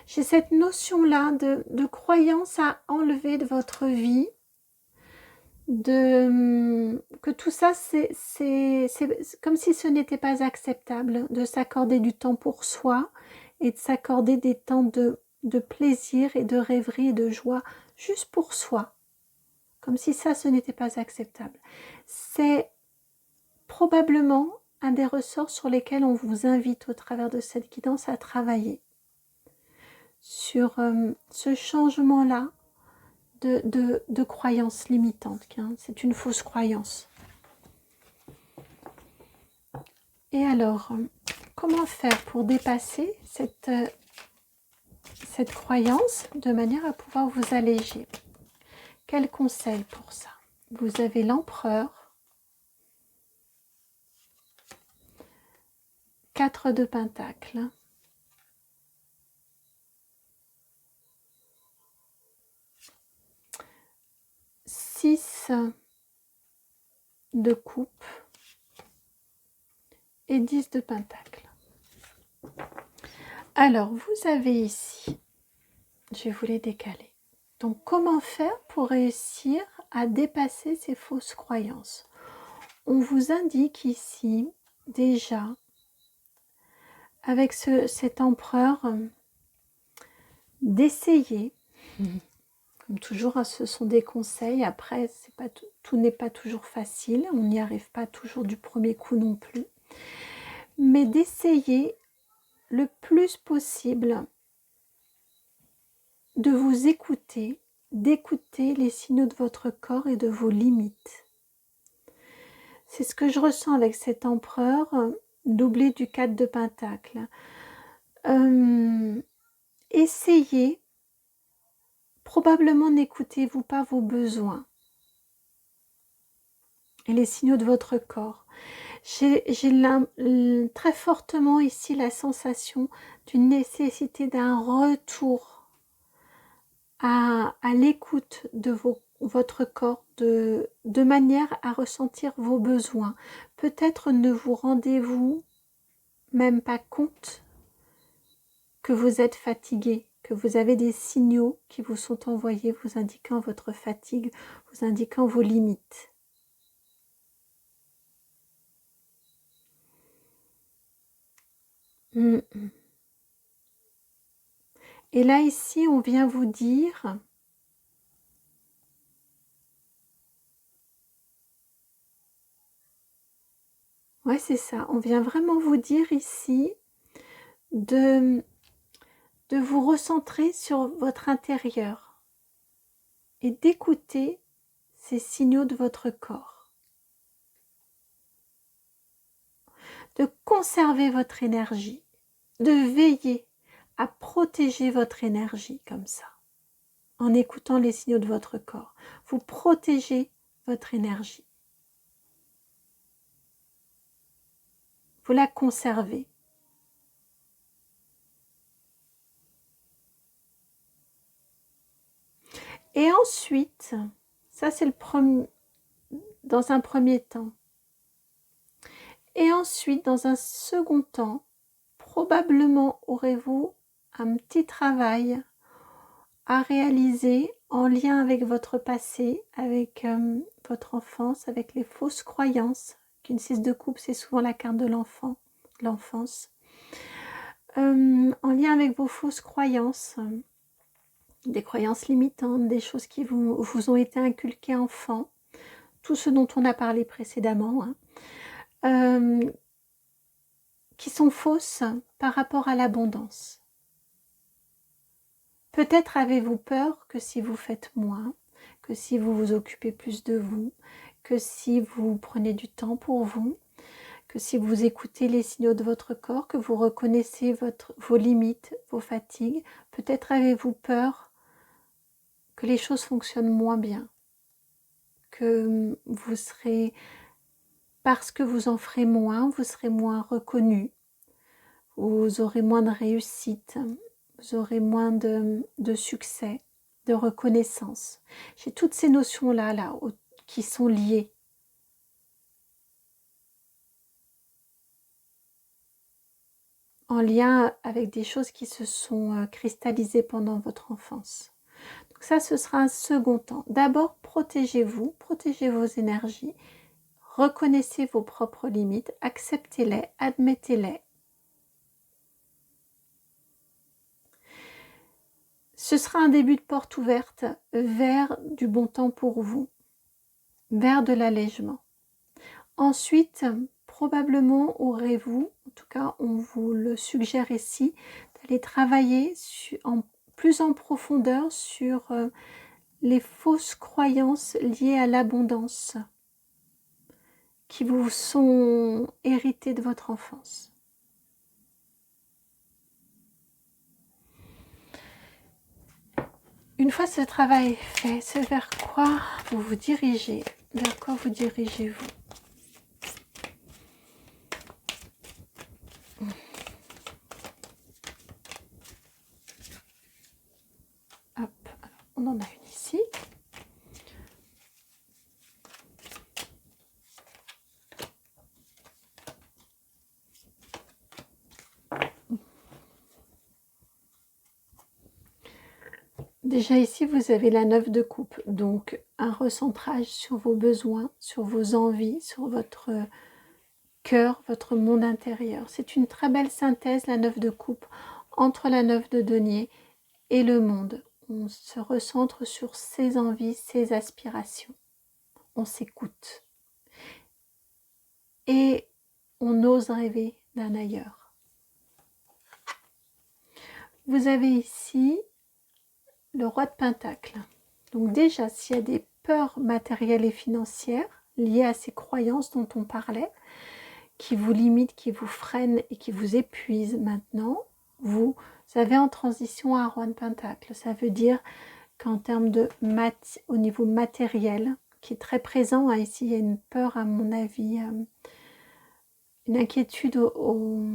J'ai cette notion-là de croyance à enlever de votre vie, que tout ça, c'est comme si ce n'était pas acceptable, de s'accorder du temps pour soi et de s'accorder des temps de plaisir et de rêverie et de joie juste pour soi. Comme si ça, ce n'était pas acceptable. C'est probablement un des ressorts sur lesquels on vous invite au travers de cette guidance à travailler. Sur ce changement-là de croyance limitante. Hein. C'est une fausse croyance. Et alors, comment faire pour dépasser cette croyance de manière à pouvoir vous alléger? Quel conseil pour ça? Vous avez l'empereur, 4 de Pentacle, six de coupe et 10 de Pentacle. Alors, vous avez ici, je vais vous les décaler. Donc, comment faire pour réussir à dépasser ces fausses croyances? On vous indique ici, déjà, avec cet empereur, d'essayer, comme toujours, hein, ce sont des conseils, après, tout n'est pas toujours facile, on n'y arrive pas toujours du premier coup non plus, mais d'essayer le plus possible de vous écouter, d'écouter les signaux de votre corps et de vos limites. C'est ce que je ressens avec cet empereur doublé du 4 de Pentacle. Essayez, probablement n'écoutez-vous pas vos besoins et les signaux de votre corps. J'ai très fortement ici la sensation d'une nécessité d'un retour à l'écoute de votre corps, de manière à ressentir vos besoins. Peut-être ne vous rendez-vous même pas compte que vous êtes fatigué, que vous avez des signaux qui vous sont envoyés vous indiquant votre fatigue, vous indiquant vos limites. Et là, ici, on vient vous dire... Ouais, c'est ça. On vient vraiment vous dire ici de vous recentrer sur votre intérieur et d'écouter ces signaux de votre corps. De conserver votre énergie, de veiller à protéger votre énergie comme ça, en écoutant les signaux de votre corps. Vous protégez votre énergie. Vous la conservez. Et ensuite, ça c'est dans un premier temps. Et ensuite, dans un second temps, probablement aurez-vous un petit travail à réaliser en lien avec votre passé, avec votre enfance, avec les fausses croyances. Qu'une 6 de coupe, c'est souvent la carte de l'enfance. En lien avec vos fausses croyances, des croyances limitantes, des choses qui vous ont été inculquées enfant, tout ce dont on a parlé précédemment, qui sont fausses par rapport à l'abondance. Peut-être avez-vous peur que si vous faites moins, que si vous vous occupez plus de vous, que si vous prenez du temps pour vous, que si vous écoutez les signaux de votre corps, que vous reconnaissez vos limites, vos fatigues, peut-être avez-vous peur que les choses fonctionnent moins bien, que vous serez, parce que vous en ferez moins, vous serez moins reconnu, vous aurez moins de réussite, vous aurez moins de succès, de reconnaissance. J'ai toutes ces notions-là qui sont liées. En lien avec des choses qui se sont cristallisées pendant votre enfance. Donc ça, ce sera un second temps. D'abord, protégez-vous, protégez vos énergies, reconnaissez vos propres limites, acceptez-les, admettez-les. Ce sera un début de porte ouverte vers du bon temps pour vous, vers de l'allègement. Ensuite, probablement aurez-vous, en tout cas on vous le suggère ici, d'aller travailler plus en profondeur sur les fausses croyances liées à l'abondance qui vous sont héritées de votre enfance. Une fois ce travail fait, c'est vers quoi vous vous dirigez? Vers quoi vous dirigez-vous? Hop, alors, on en a une ici. Déjà ici, vous avez la 9 de coupe, donc un recentrage sur vos besoins, sur vos envies, sur votre cœur, votre monde intérieur. C'est une très belle synthèse, la 9 de coupe, entre la 9 de denier et le monde. On se recentre sur ses envies, ses aspirations. On s'écoute. Et on ose rêver d'un ailleurs. Vous avez ici le roi de Pentacle. Donc déjà, s'il y a des peurs matérielles et financières liées à ces croyances dont on parlait, qui vous limitent, qui vous freinent et qui vous épuisent maintenant, vous avez en transition un roi de Pentacle. Ça veut dire qu'en termes de au niveau matériel, qui est très présent, hein, ici il y a une peur à mon avis une inquiétude au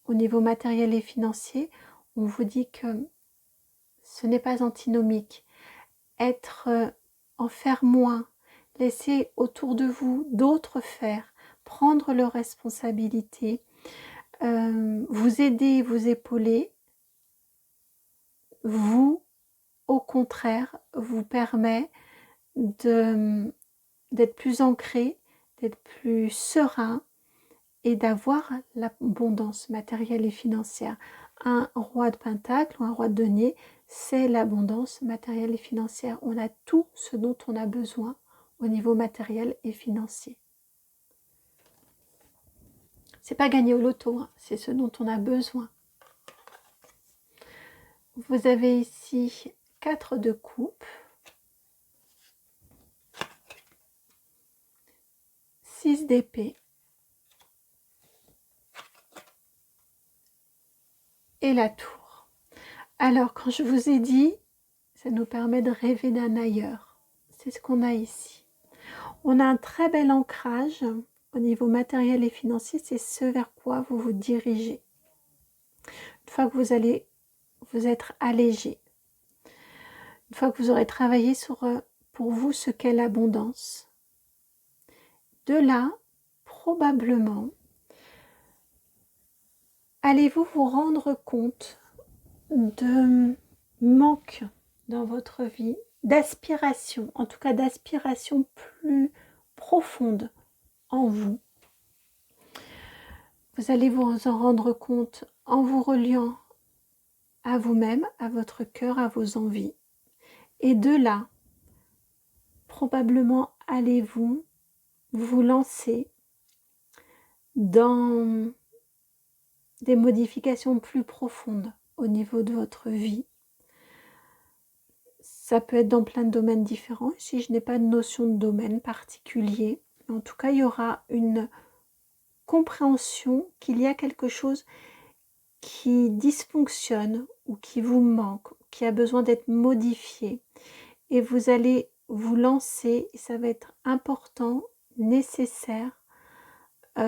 niveau matériel et financier, on vous dit que ce n'est pas antinomique. En faire moins, laisser autour de vous d'autres faire, prendre leurs responsabilités, vous aider, vous épauler, au contraire, vous permet d'être plus ancré, d'être plus serein et d'avoir l'abondance matérielle et financière. Un roi de pentacle ou un roi de denier, c'est l'abondance matérielle et financière. On a tout ce dont on a besoin au niveau matériel et financier. C'est pas gagner au loto, hein, c'est ce dont on a besoin. Vous avez ici 4 de coupe, 6 d'épée et la tour. Alors, quand je vous ai dit, ça nous permet de rêver d'un ailleurs. C'est ce qu'on a ici. On a un très bel ancrage au niveau matériel et financier, c'est ce vers quoi vous vous dirigez. Une fois que vous allez vous être allégé, une fois que vous aurez travaillé sur pour vous ce qu'est l'abondance, de là, probablement, allez-vous vous rendre compte de manque dans votre vie, d'aspiration, en tout cas d'aspiration plus profonde en vous. Vous allez vous en rendre compte en vous reliant à vous-même, à votre cœur, à vos envies. Et de là, probablement allez-vous vous lancer dans des modifications plus profondes au niveau de votre vie. Ça peut être dans plein de domaines différents. Ici, je n'ai pas de notion de domaine particulier. En tout cas, il y aura une compréhension qu'il y a quelque chose qui dysfonctionne ou qui vous manque, qui a besoin d'être modifié. Et vous allez vous lancer, et ça va être important, nécessaire. Ça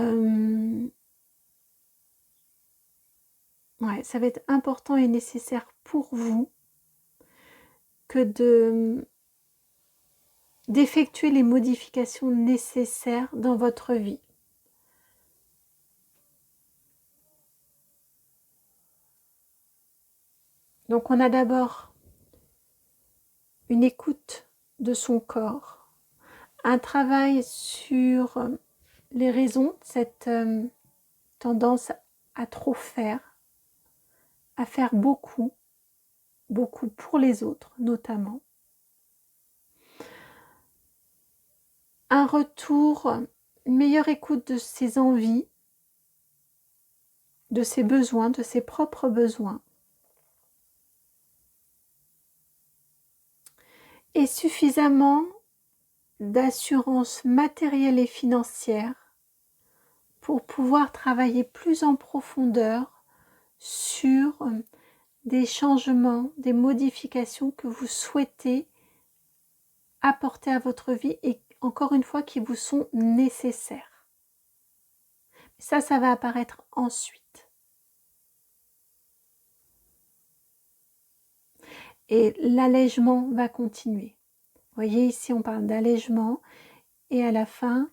va être important et nécessaire pour vous que d'effectuer les modifications nécessaires dans votre vie. Donc on a d'abord une écoute de son corps, un travail sur les raisons de cette tendance à trop faire, à faire beaucoup pour les autres notamment. Un retour, une meilleure écoute de ses envies, de ses besoins, de ses propres besoins. Et suffisamment d'assurance matérielle et financière pour pouvoir travailler plus en profondeur sur des changements, des modifications que vous souhaitez apporter à votre vie et encore une fois qui vous sont nécessaires. Ça va apparaître ensuite. Et l'allègement va continuer. Vous voyez ici on parle d'allègement et à la fin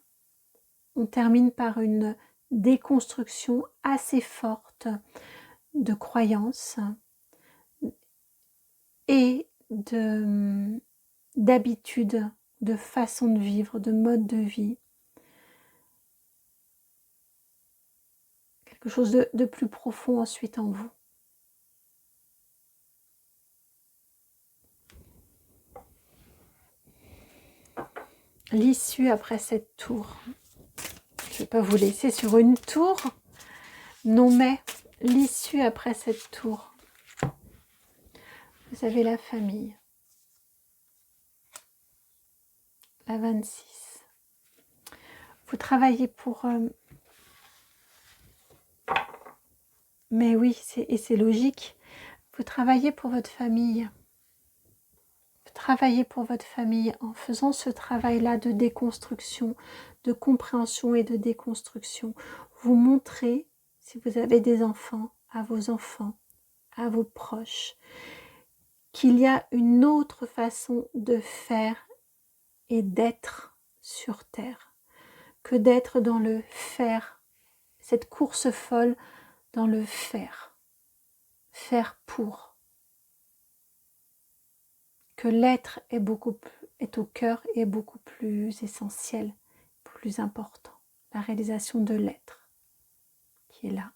on termine par une déconstruction assez forte de croyances et d'habitudes, de façon de vivre, de mode de vie. Quelque chose de plus profond ensuite en vous. L'issue après cette tour. Je ne vais pas vous laisser sur une tour. Non mais l'issue après cette tour. Vous avez la famille. La 26. Vous travaillez pour... Mais oui, c'est logique. Vous travaillez pour votre famille. Vous travaillez pour votre famille en faisant ce travail-là de déconstruction, de compréhension et de déconstruction. vous montrer, si vous avez des enfants, à vos proches, qu'il y a une autre façon de faire et d'être sur Terre, que d'être dans le faire, cette course folle dans le faire pour, que l'être est au cœur et est beaucoup plus essentiel, plus important, la réalisation de l'être qui est là.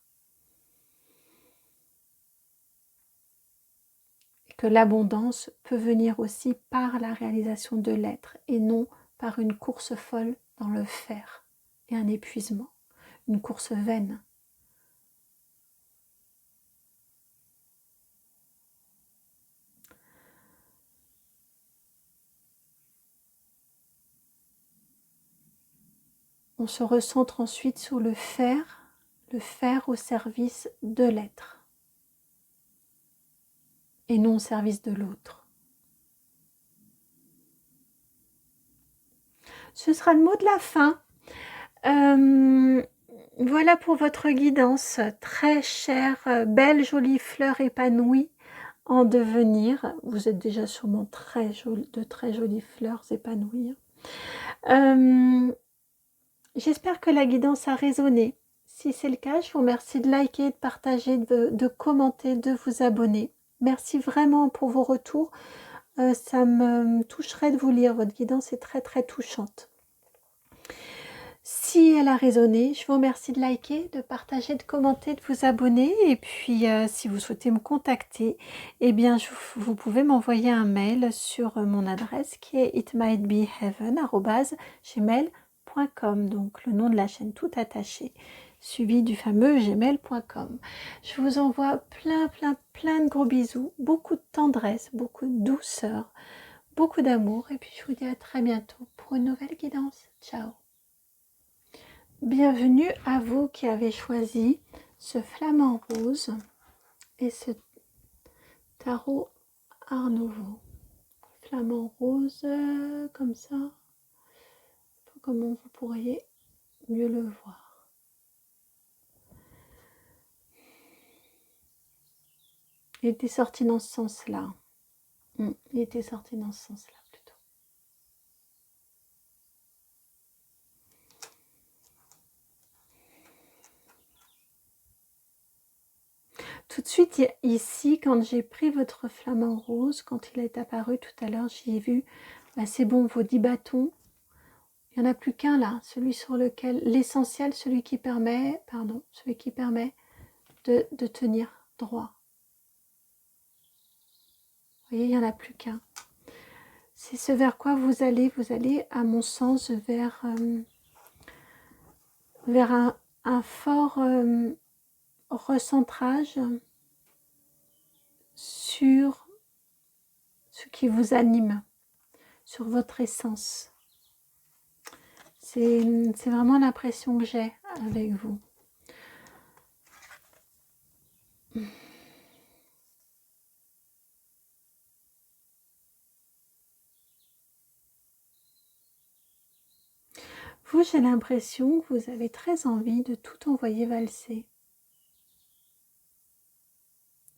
Et que l'abondance peut venir aussi par la réalisation de l'être et non par une course folle dans le faire et un épuisement, une course vaine. On se recentre ensuite sur le faire au service de l'être et non au service de l'autre. Ce sera le mot de la fin. Voilà pour votre guidance, très chère, belle, jolie fleur épanouie en devenir. Vous êtes déjà sûrement de très jolies fleurs épanouies. J'espère que la guidance a résonné. Si c'est le cas, je vous remercie de liker, de partager, de commenter, de vous abonner. Merci vraiment pour vos retours. Ça me toucherait de vous lire. Votre guidance est très très touchante. Si elle a résonné, je vous remercie de liker, de partager, de commenter, de vous abonner. Et puis, si vous souhaitez me contacter, eh bien, vous pouvez m'envoyer un mail sur mon adresse qui est itmightbeheaven@gmail.com. Donc, le nom de la chaîne tout attaché, suivi du fameux gmail.com. Je vous envoie plein de gros bisous, beaucoup de tendresse, beaucoup de douceur, beaucoup d'amour. Et puis, je vous dis à très bientôt pour une nouvelle guidance. Ciao! Bienvenue à vous qui avez choisi ce flamant rose et ce tarot Art Nouveau. Flamant rose, comme ça, comment vous pourriez mieux le voir. Il était sorti dans ce sens-là. Il était sorti dans ce sens-là plutôt. Tout de suite, ici, quand j'ai pris votre flamant rose, quand il est apparu tout à l'heure, j'y ai vu, c'est bon, vos 10 bâtons. Il n'y en a plus qu'un là, celui sur lequel, l'essentiel, celui qui permet de tenir droit. Vous voyez, il n'y en a plus qu'un. C'est ce vers quoi vous allez à mon sens vers un fort recentrage sur ce qui vous anime, sur votre essence. C'est vraiment l'impression que j'ai avec vous. Vous, j'ai l'impression que vous avez très envie de tout envoyer valser.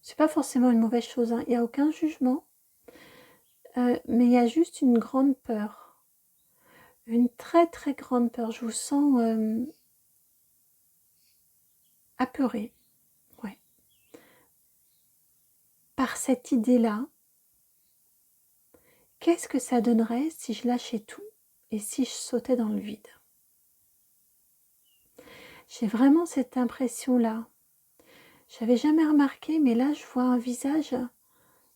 C'est pas forcément une mauvaise chose, hein. Il n'y a aucun jugement, mais il y a juste une grande peur. Une très très grande peur. Je vous sens apeuré, ouais, par cette idée-là. Qu'est-ce que ça donnerait si je lâchais tout et si je sautais dans le vide? J'ai vraiment cette impression-là. Je n'avais jamais remarqué, mais là je vois un visage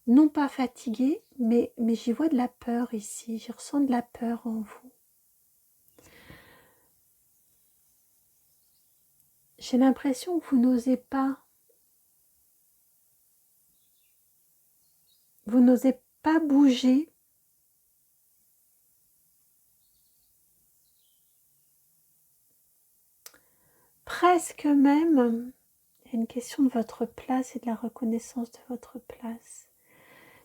non pas fatigué, mais j'y vois de la peur ici. Je ressens de la peur en vous. J'ai l'impression que vous n'osez pas. Vous n'osez pas bouger. Presque même, il y a une question de votre place et de la reconnaissance de votre place.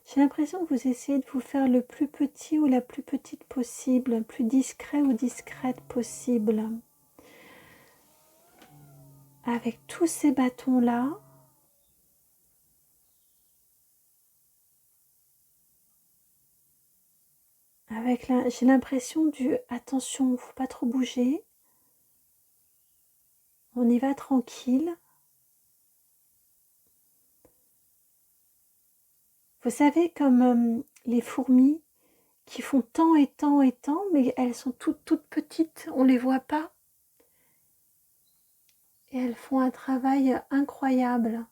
J'ai l'impression que vous essayez de vous faire le plus petit ou la plus petite possible, le plus discret ou discrète possible. avec tous ces bâtons-là. J'ai l'impression du attention, faut pas trop bouger. On y va tranquille. Vous savez, comme les fourmis qui font tant et tant et tant, mais elles sont toutes petites, on les voit pas. Et elles font un travail incroyable.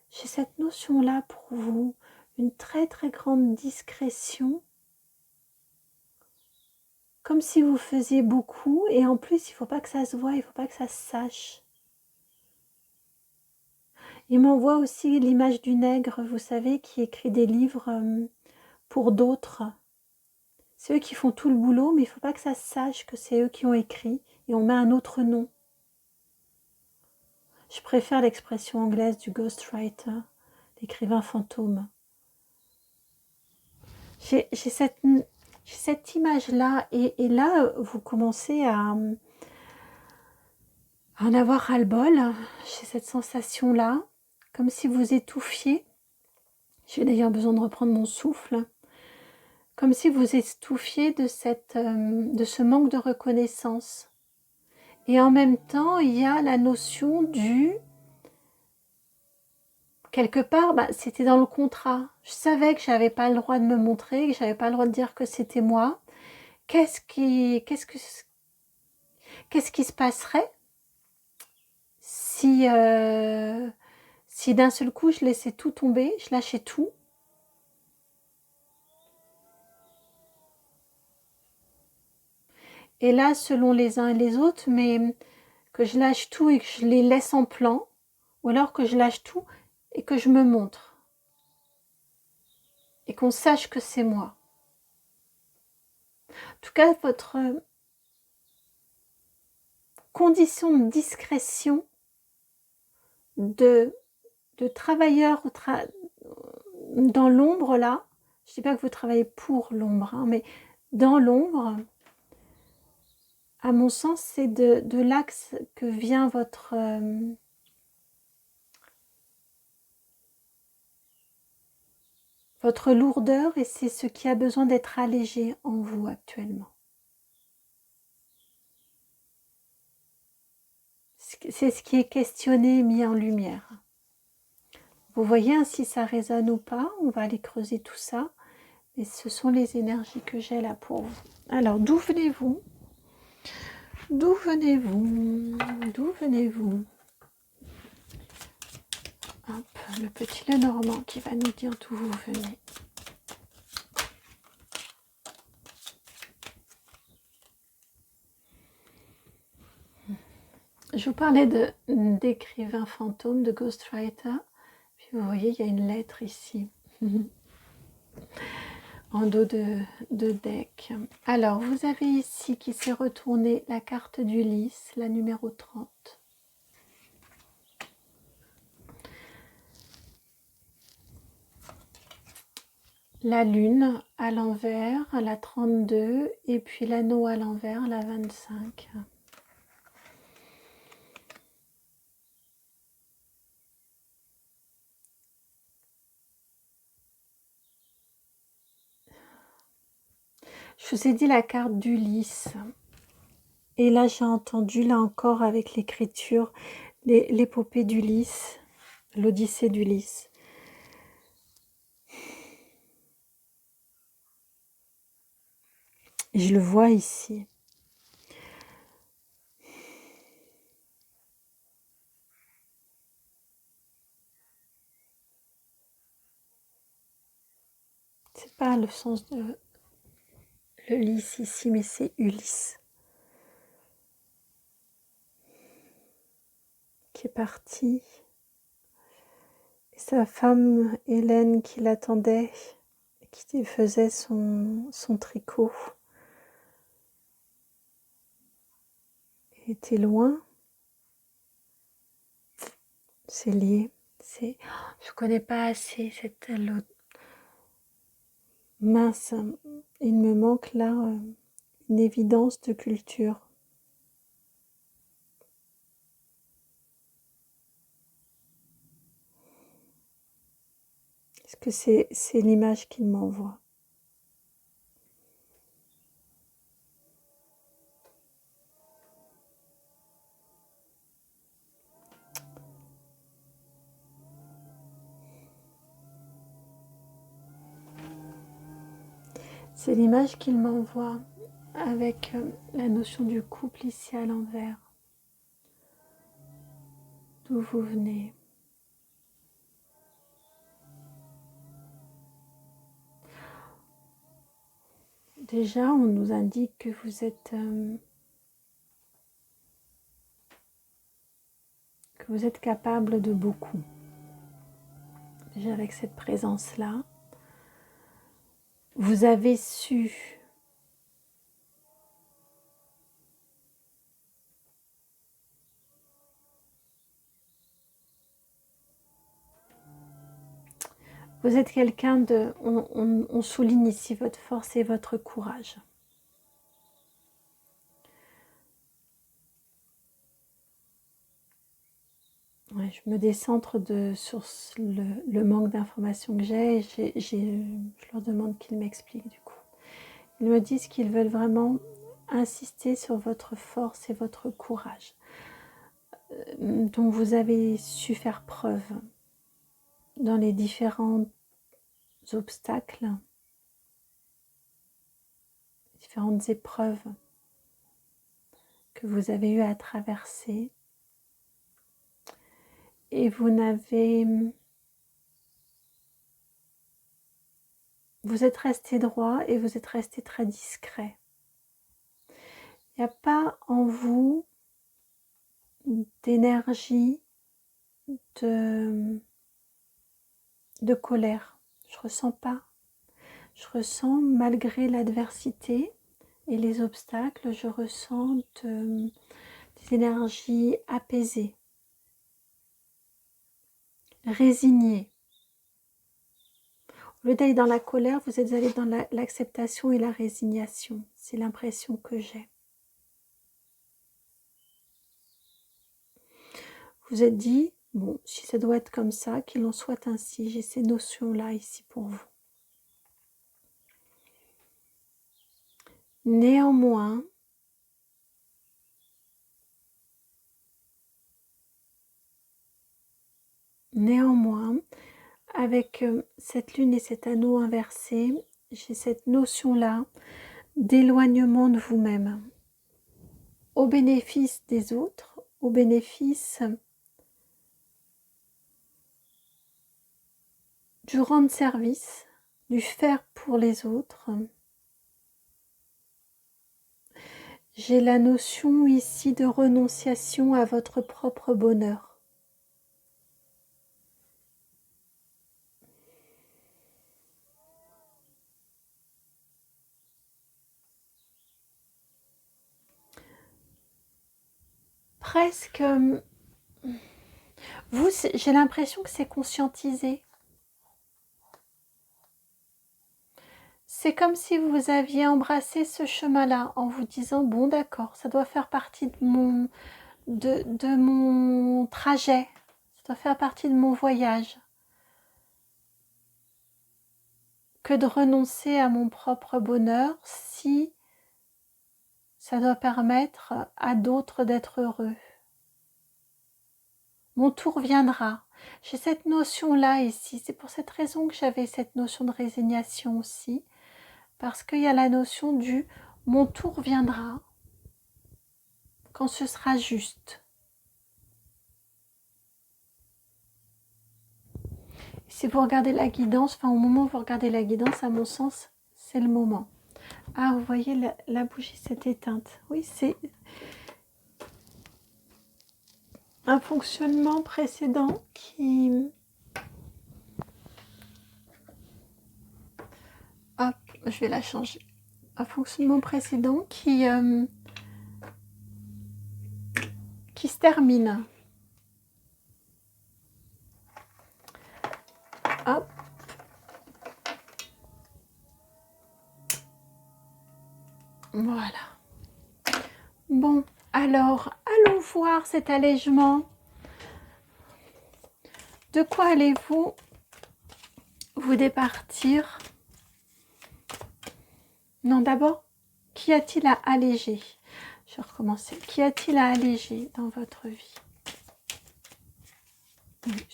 J'ai cette notion-là pour vous, une très très grande discrétion, comme si vous faisiez beaucoup, et en plus il ne faut pas que ça se voie, il ne faut pas que ça se sache. Il m'envoie aussi l'image du nègre, vous savez, qui écrit des livres pour d'autres. C'est eux qui font tout le boulot, mais il ne faut pas que ça se sache que c'est eux qui ont écrit, et on met un autre nom. Je préfère l'expression anglaise du ghostwriter, l'écrivain fantôme. J'ai cette image-là, et là, vous commencez à en avoir ras-le-bol. J'ai cette sensation-là, comme si vous étouffiez. J'ai d'ailleurs besoin de reprendre mon souffle. Comme si vous étouffiez de ce manque de reconnaissance. Et en même temps, il y a la notion du... Quelque part, c'était dans le contrat. Je savais que je n'avais pas le droit de me montrer, que je n'avais pas le droit de dire que c'était moi. Qu'est-ce qui se passerait si d'un seul coup je laissais tout tomber, je lâchais tout? Et là, selon les uns et les autres, mais que je lâche tout et que je les laisse en plan, ou alors que je lâche tout et que je me montre. Et qu'on sache que c'est moi. En tout cas, votre condition de discrétion de travailleur dans l'ombre là, je ne dis pas que vous travaillez pour l'ombre, hein, mais dans l'ombre, à mon sens, c'est de l'axe que vient votre lourdeur, et c'est ce qui a besoin d'être allégé en vous actuellement. C'est ce qui est questionné et mis en lumière. Vous voyez hein, si ça résonne ou pas, on va aller creuser tout ça. Et ce sont les énergies que j'ai là pour vous. Alors, d'où venez-vous? D'où venez-vous? D'où venez-vous? Hop, le petit Lenormand qui va nous dire d'où vous venez. Je vous parlais d'écrivain fantôme, de ghostwriter. Puis vous voyez, il y a une lettre ici. En dos de deck. Alors, vous avez ici qui s'est retourné la carte d'Ulysse, la numéro 30. La lune à l'envers, la 32, et puis l'anneau à l'envers, la 25. Je vous ai dit la carte d'Ulysse. Et là, j'ai entendu, là encore, avec l'écriture, l'épopée d'Ulysse, l'Odyssée d'Ulysse. Je le vois ici. C'est pas le sens de le lys ici, mais c'est Ulysse qui est parti. Et sa femme Hélène qui l'attendait, qui faisait son tricot, était loin. C'est lié. Je connais pas assez cette mince. Il me manque là une évidence de culture. Est-ce que c'est l'image qu'il m'envoie? C'est l'image qu'il m'envoie avec la notion du couple ici à l'envers. D'où vous venez. Déjà, on nous indique que vous êtes capable de beaucoup. Déjà avec cette présence-là, vous avez su vous êtes quelqu'un de... On souligne ici votre force et votre courage. Ouais, je me décentre sur le manque d'informations que j'ai. Je leur demande qu'ils m'expliquent du coup. Ils me disent qu'ils veulent vraiment insister sur votre force et votre courage, dont vous avez su faire preuve dans les différents obstacles, différentes épreuves que vous avez eu à traverser. Et vous êtes resté droit et vous êtes resté très discret. Il n'y a pas en vous d'énergie, de colère. Je ressens pas. Je ressens, malgré l'adversité et les obstacles, je ressens des énergies apaisées, résignées. Au lieu d'aller dans la colère, vous êtes allé dans l'acceptation et la résignation. C'est l'impression que j'ai. Vous êtes dit, bon, si ça doit être comme ça, qu'il en soit ainsi. J'ai ces notions-là ici pour vous. Néanmoins, avec cette lune et cet anneau inversé, j'ai cette notion-là d'éloignement de vous-même, au bénéfice des autres, au bénéfice du rendre service, du faire pour les autres. J'ai la notion ici de renonciation à votre propre bonheur. Presque, vous, j'ai l'impression que c'est conscientisé. C'est comme si vous aviez embrassé ce chemin-là en vous disant, bon d'accord, ça doit faire partie de mon trajet, ça doit faire partie de mon voyage, que de renoncer à mon propre bonheur si ça doit permettre à d'autres d'être heureux. Mon tour viendra. J'ai cette notion-là ici, c'est pour cette raison que j'avais cette notion de résignation aussi, parce qu'il y a la notion du « mon tour viendra » quand ce sera juste. Si vous regardez la guidance, enfin au moment où vous regardez la guidance, à mon sens, c'est le moment. Ah, vous voyez, la bougie s'est éteinte. Oui, c'est un fonctionnement précédent qui... Hop, je vais la changer. Un fonctionnement précédent qui se termine. Hop. Voilà. Bon, alors, allons voir cet allègement. De quoi allez-vous vous départir. Non, d'abord, qu'y a-t-il à alléger? Je vais recommencer. Qu'y a-t-il à alléger dans votre vie? Oui,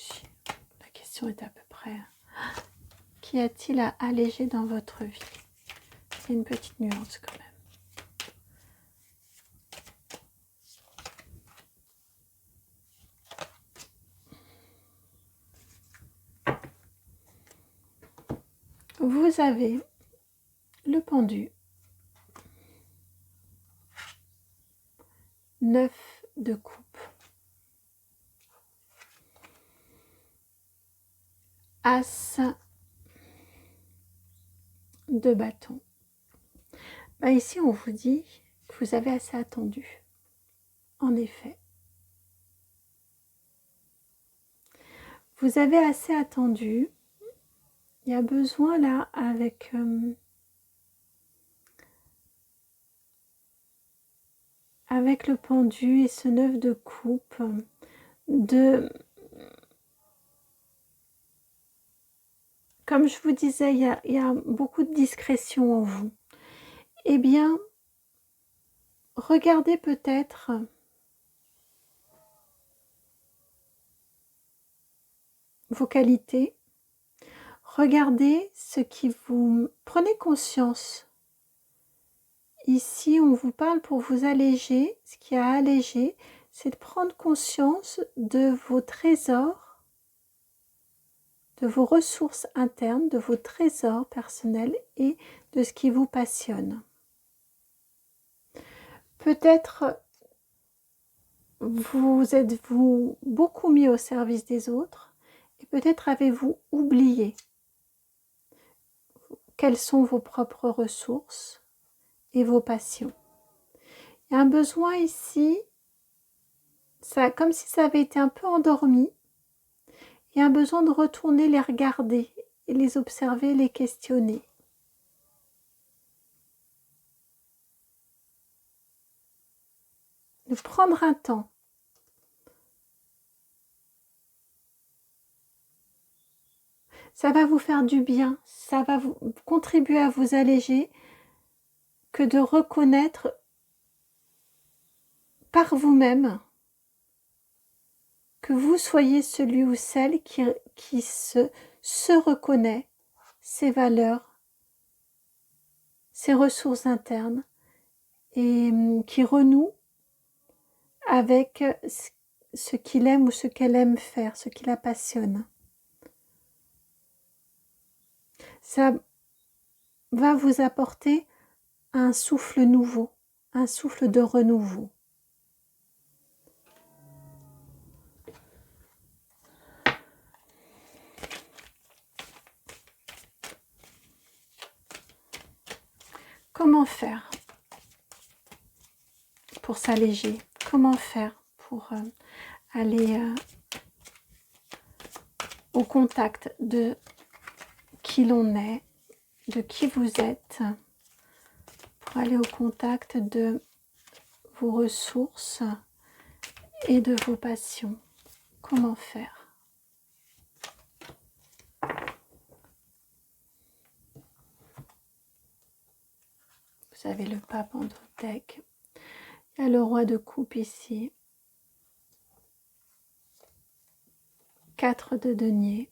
la question est à peu près. Qu'y a-t-il à alléger dans votre vie? C'est une petite nuance quand même. Vous avez le pendu, 9 de coupe, as de bâton. Ben ici, on vous dit que vous avez assez attendu. En effet. Vous avez assez attendu. Il y a besoin là, avec le pendu et ce 9 de coupe, comme je vous disais, il y a beaucoup de discrétion en vous. Eh bien, regardez peut-être vos qualités, regardez ce qui vous... Prenez conscience. Ici, on vous parle pour vous alléger. Ce qui a allégé, c'est de prendre conscience de vos trésors, de vos ressources internes, de vos trésors personnels et de ce qui vous passionne. Peut-être vous êtes-vous beaucoup mis au service des autres et peut-être avez-vous oublié quelles sont vos propres ressources et vos passions. Il y a un besoin ici, comme si ça avait été un peu endormi. Il y a un besoin de retourner les regarder et les observer, les questionner. De prendre un temps. Ça va vous faire du bien, ça va vous contribuer à vous alléger que de reconnaître par vous-même que vous soyez celui ou celle qui se reconnaît ses valeurs, ses ressources internes et qui renoue avec ce qu'il aime ou ce qu'elle aime faire, ce qui la passionne. Ça va vous apporter un souffle nouveau, un souffle de renouveau. Comment faire pour s'alléger? Comment faire pour aller au contact de qui l'on est, de qui vous êtes, pour aller au contact de vos ressources et de vos passions? Comment faire? Vous avez le pape en deck. Il y a le roi de coupe ici. 4 de denier.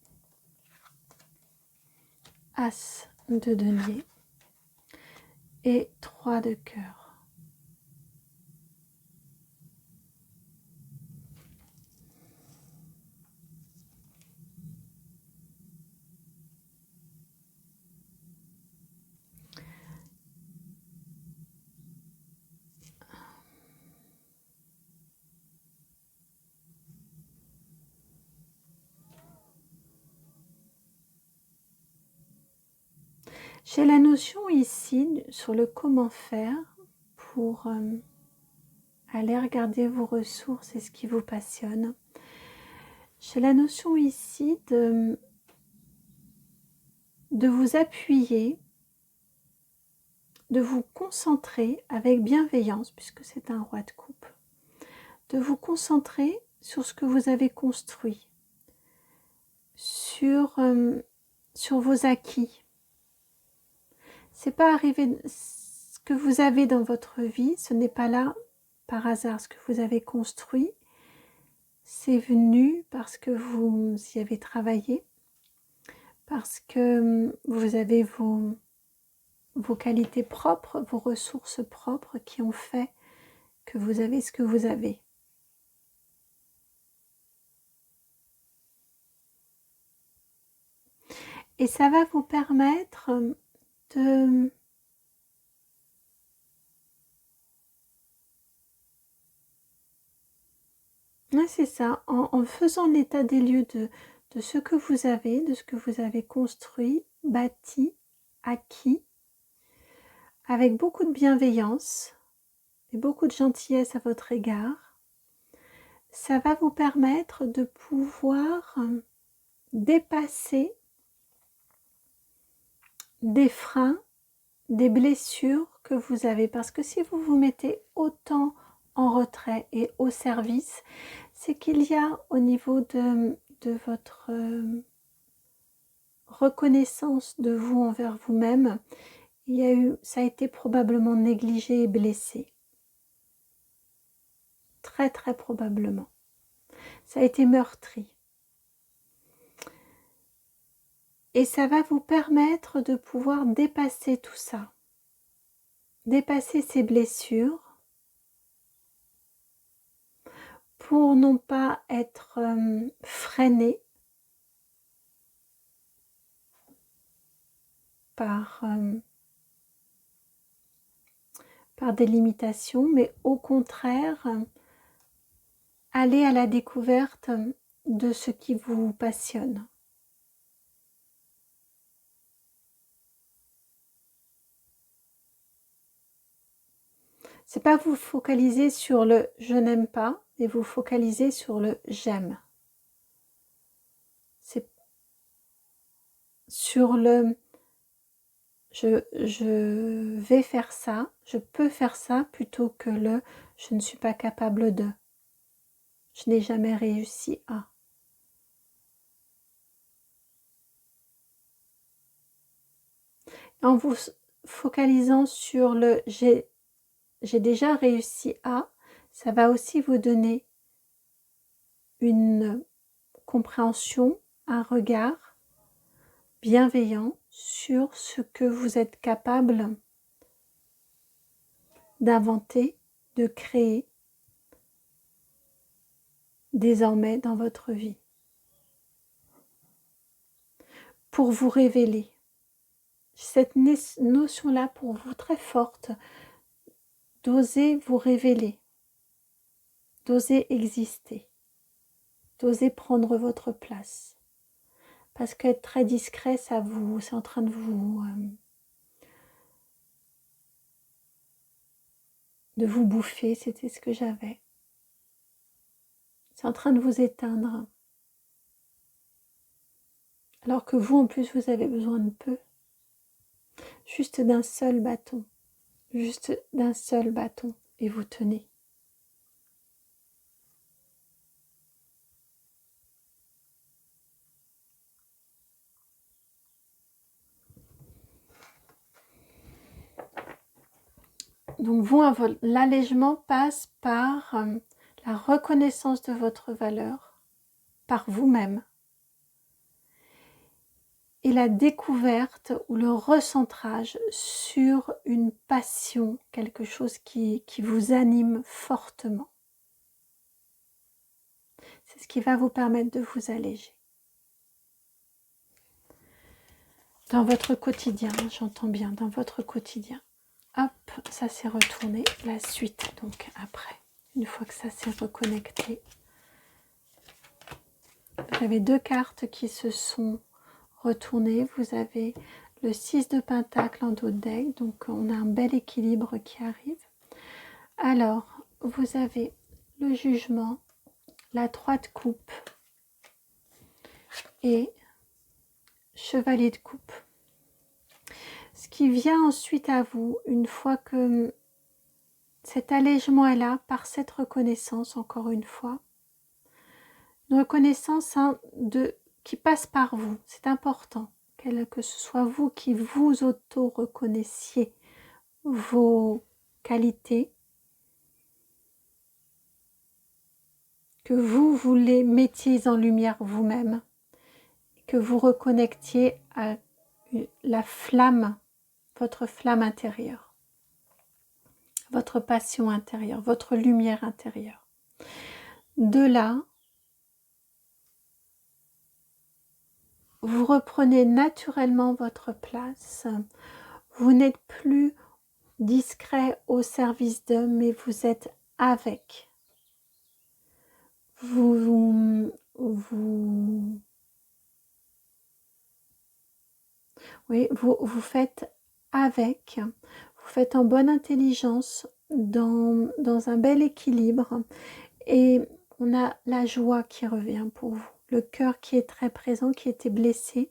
As de denier. Et 3 de cœur. J'ai la notion ici sur le comment faire pour aller regarder vos ressources et ce qui vous passionne. J'ai la notion ici de vous appuyer, de vous concentrer avec bienveillance, puisque c'est un roi de coupe, de vous concentrer sur ce que vous avez construit, sur sur vos acquis. C'est pas arrivé, ce que vous avez dans votre vie, ce n'est pas là par hasard. Ce que vous avez construit, c'est venu parce que vous y avez travaillé, parce que vous avez vos qualités propres, vos ressources propres qui ont fait que vous avez ce que vous avez. Et ça va vous permettre de ouais, c'est ça, en faisant l'état des lieux de ce que vous avez, de ce que vous avez construit, bâti, acquis, avec beaucoup de bienveillance et beaucoup de gentillesse à votre égard, ça va vous permettre de pouvoir dépasser des freins, des blessures que vous avez. Parce que si vous vous mettez autant en retrait et au service, c'est qu'il y a au niveau de votre reconnaissance de vous envers vous-même, ça a été probablement négligé et blessé. Très très probablement. Ça a été meurtri. Et ça va vous permettre de pouvoir dépasser tout ça. Dépasser ces blessures pour non pas être freiné par des limitations, mais au contraire, aller à la découverte de ce qui vous passionne. C'est pas vous focaliser sur le « je n'aime pas » et vous focaliser sur le « j'aime ». C'est sur le « je vais faire ça, je peux faire ça » plutôt que le « je ne suis pas capable de ». Je n'ai jamais réussi à. En vous focalisant sur le « j'ai déjà réussi à », ça va aussi vous donner une compréhension, un regard bienveillant sur ce que vous êtes capable d'inventer, de créer désormais dans votre vie. Pour vous révéler. Cette notion-là pour vous très forte, d'oser vous révéler, d'oser exister, d'oser prendre votre place. Parce qu'être très discret, c'est en train de vous bouffer, c'était ce que j'avais. C'est en train de vous éteindre. Alors que vous, en plus, vous avez besoin de peu. Juste d'un seul bâton. Juste d'un seul bâton. Et vous tenez. Donc vous, l'allègement passe par la reconnaissance de votre valeur, par vous-même, et la découverte ou le recentrage sur une passion, quelque chose qui vous anime fortement. C'est ce qui va vous permettre de vous alléger. Dans votre quotidien, j'entends bien, dans votre quotidien. Hop, ça s'est retourné. La suite, donc après, une fois que ça s'est reconnecté. Vous avez deux cartes qui se sont retournées. Vous avez le 6 de Pentacle en dos de deck, donc on a un bel équilibre qui arrive. Alors, vous avez le Jugement, la 3 de coupe et Chevalier de coupe. Ce qui vient ensuite à vous, une fois que cet allègement est là, par cette reconnaissance, encore une fois, une reconnaissance qui passe par vous, c'est important, que ce soit vous qui vous auto-reconnaissiez vos qualités, que vous les mettiez en lumière vous-même, que vous reconnectiez à la flamme, votre flamme intérieure, votre passion intérieure, votre lumière intérieure. De là, vous reprenez naturellement votre place. Vous n'êtes plus discret au service d'eux, mais vous êtes avec. Vous faites avec, vous faites en bonne intelligence, dans un bel équilibre, et on a la joie qui revient pour vous, le cœur qui est très présent, qui était blessé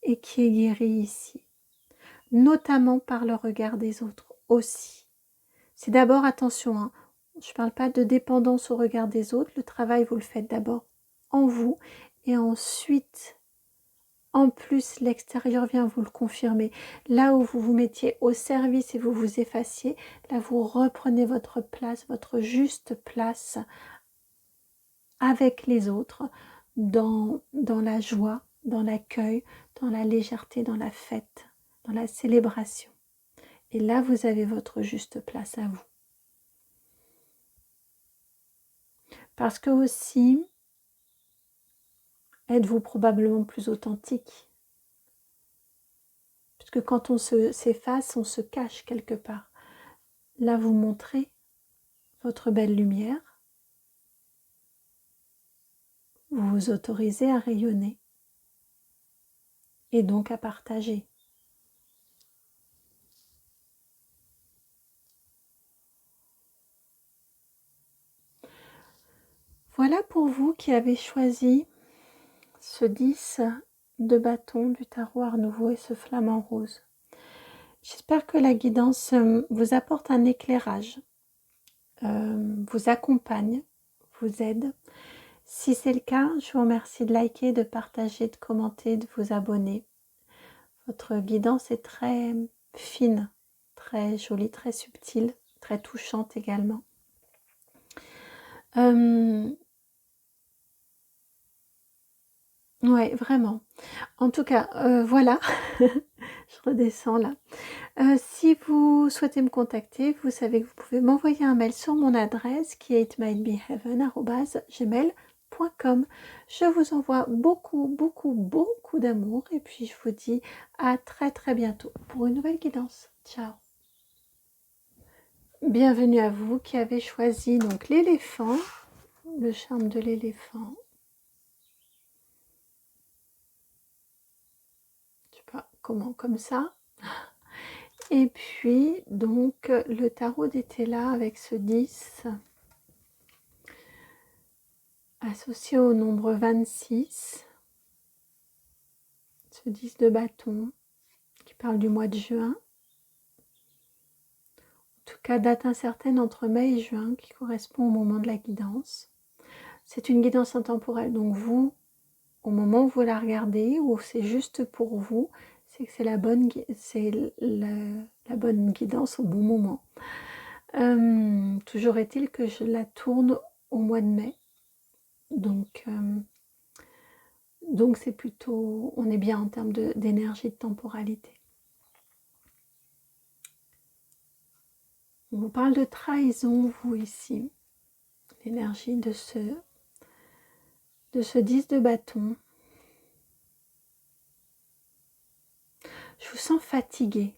et qui est guéri ici, notamment par le regard des autres aussi. C'est d'abord, attention, hein, je ne parle pas de dépendance au regard des autres, le travail vous le faites d'abord en vous, et ensuite, en plus, l'extérieur vient vous le confirmer. Là où vous vous mettiez au service et vous vous effaciez, là vous reprenez votre place, votre juste place avec les autres, dans la joie, dans l'accueil, dans la légèreté, dans la fête, dans la célébration. Et là, vous avez votre juste place à vous. Parce que aussi, êtes-vous probablement plus authentique? Puisque quand on s'efface, on se cache quelque part. Là, vous montrez votre belle lumière. Vous vous autorisez à rayonner. Et donc à partager. Voilà pour vous qui avez choisi ce 10 de bâton du tarot Art Nouveau et ce flamant rose. J'espère que la guidance vous apporte un éclairage, vous accompagne, vous aide. Si c'est le cas, je vous remercie de liker, de partager, de commenter, de vous abonner. Votre guidance est très fine, très jolie, très subtile, très touchante également. Ouais, vraiment. En tout cas, voilà, je redescends là. Si vous souhaitez me contacter, vous savez que vous pouvez m'envoyer un mail sur mon adresse qui est itmightbeheaven@gmail.com. Je vous envoie beaucoup, beaucoup, beaucoup d'amour et puis je vous dis à très très bientôt pour une nouvelle guidance. Ciao. Bienvenue à vous qui avez choisi donc l'éléphant, le charme de l'éléphant. Je sais pas comment, comme ça. Et puis donc le tarot d'été là avec ce 10 associé au nombre 26, ce 10 de bâton qui parle du mois de juin. En tout cas, date incertaine entre mai et juin qui correspond au moment de la guidance. C'est une guidance intemporelle, donc vous, au moment où vous la regardez, ou c'est juste pour vous, c'est que c'est la bonne guidance au bon moment. Toujours est-il que je la tourne au mois de mai. Donc c'est plutôt, on est bien en termes d'énergie, de temporalité. On vous parle de trahison, vous ici. L'énergie de ce 10 de bâton. Je vous sens fatigué.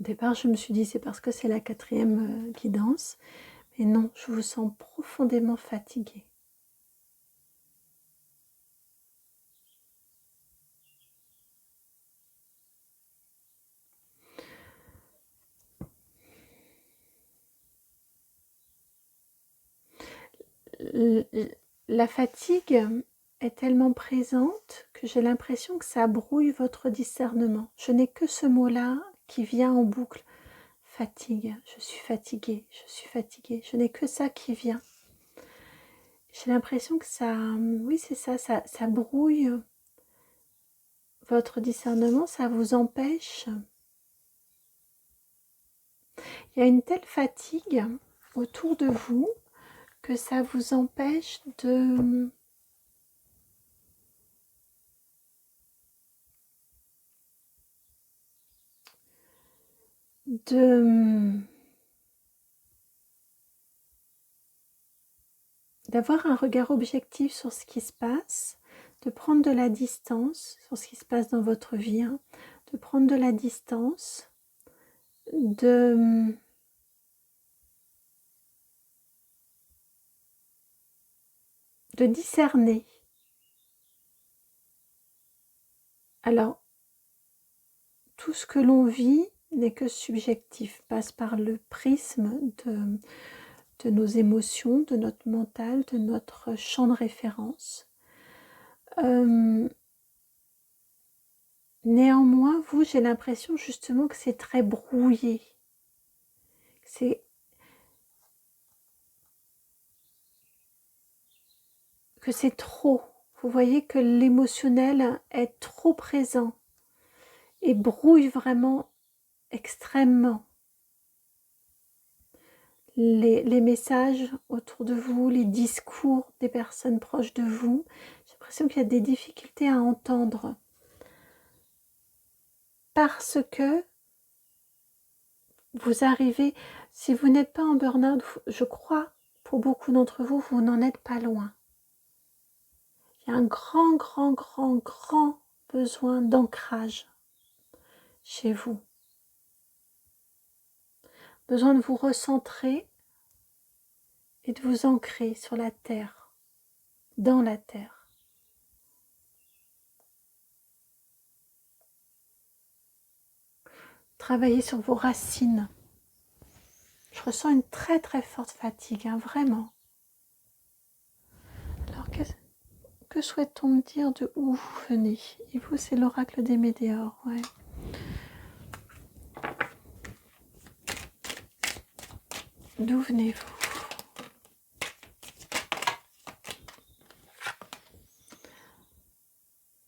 Au départ, je me suis dit c'est parce que c'est la 4e guidance. Mais non, je vous sens profondément fatigué. La fatigue est tellement présente que j'ai l'impression que ça brouille votre discernement. Je n'ai que ce mot-là qui vient en boucle. Fatigue, je suis fatiguée, je suis fatiguée. Je n'ai que ça qui vient. J'ai l'impression que ça, oui c'est ça, ça brouille votre discernement, ça vous empêche. Il y a une telle fatigue autour de vous que ça vous empêche d'avoir un regard objectif sur ce qui se passe, de prendre de la distance sur ce qui se passe dans votre vie, hein, de prendre de la distance, de discerner. Alors, tout ce que l'on vit n'est que subjectif, passe par le prisme de nos émotions, de notre mental, de notre champ de référence. Néanmoins, vous, j'ai l'impression justement que c'est très brouillé. Que c'est trop. Vous voyez que l'émotionnel est trop présent et brouille vraiment extrêmement les messages autour de vous, les discours des personnes proches de vous. J'ai l'impression qu'il y a des difficultés à entendre parce que vous arrivez, si vous n'êtes pas en burn-out, je crois, pour beaucoup d'entre vous, vous n'en êtes pas loin. Il y a un grand, grand, grand, grand besoin d'ancrage chez vous. Besoin de vous recentrer et de vous ancrer sur la terre, dans la terre. Travailler sur vos racines. Je ressens une très très forte fatigue, hein, vraiment. Alors que souhaite-t-on me dire de où vous venez? Et vous, c'est l'oracle des météores, ouais. D'où venez-vous?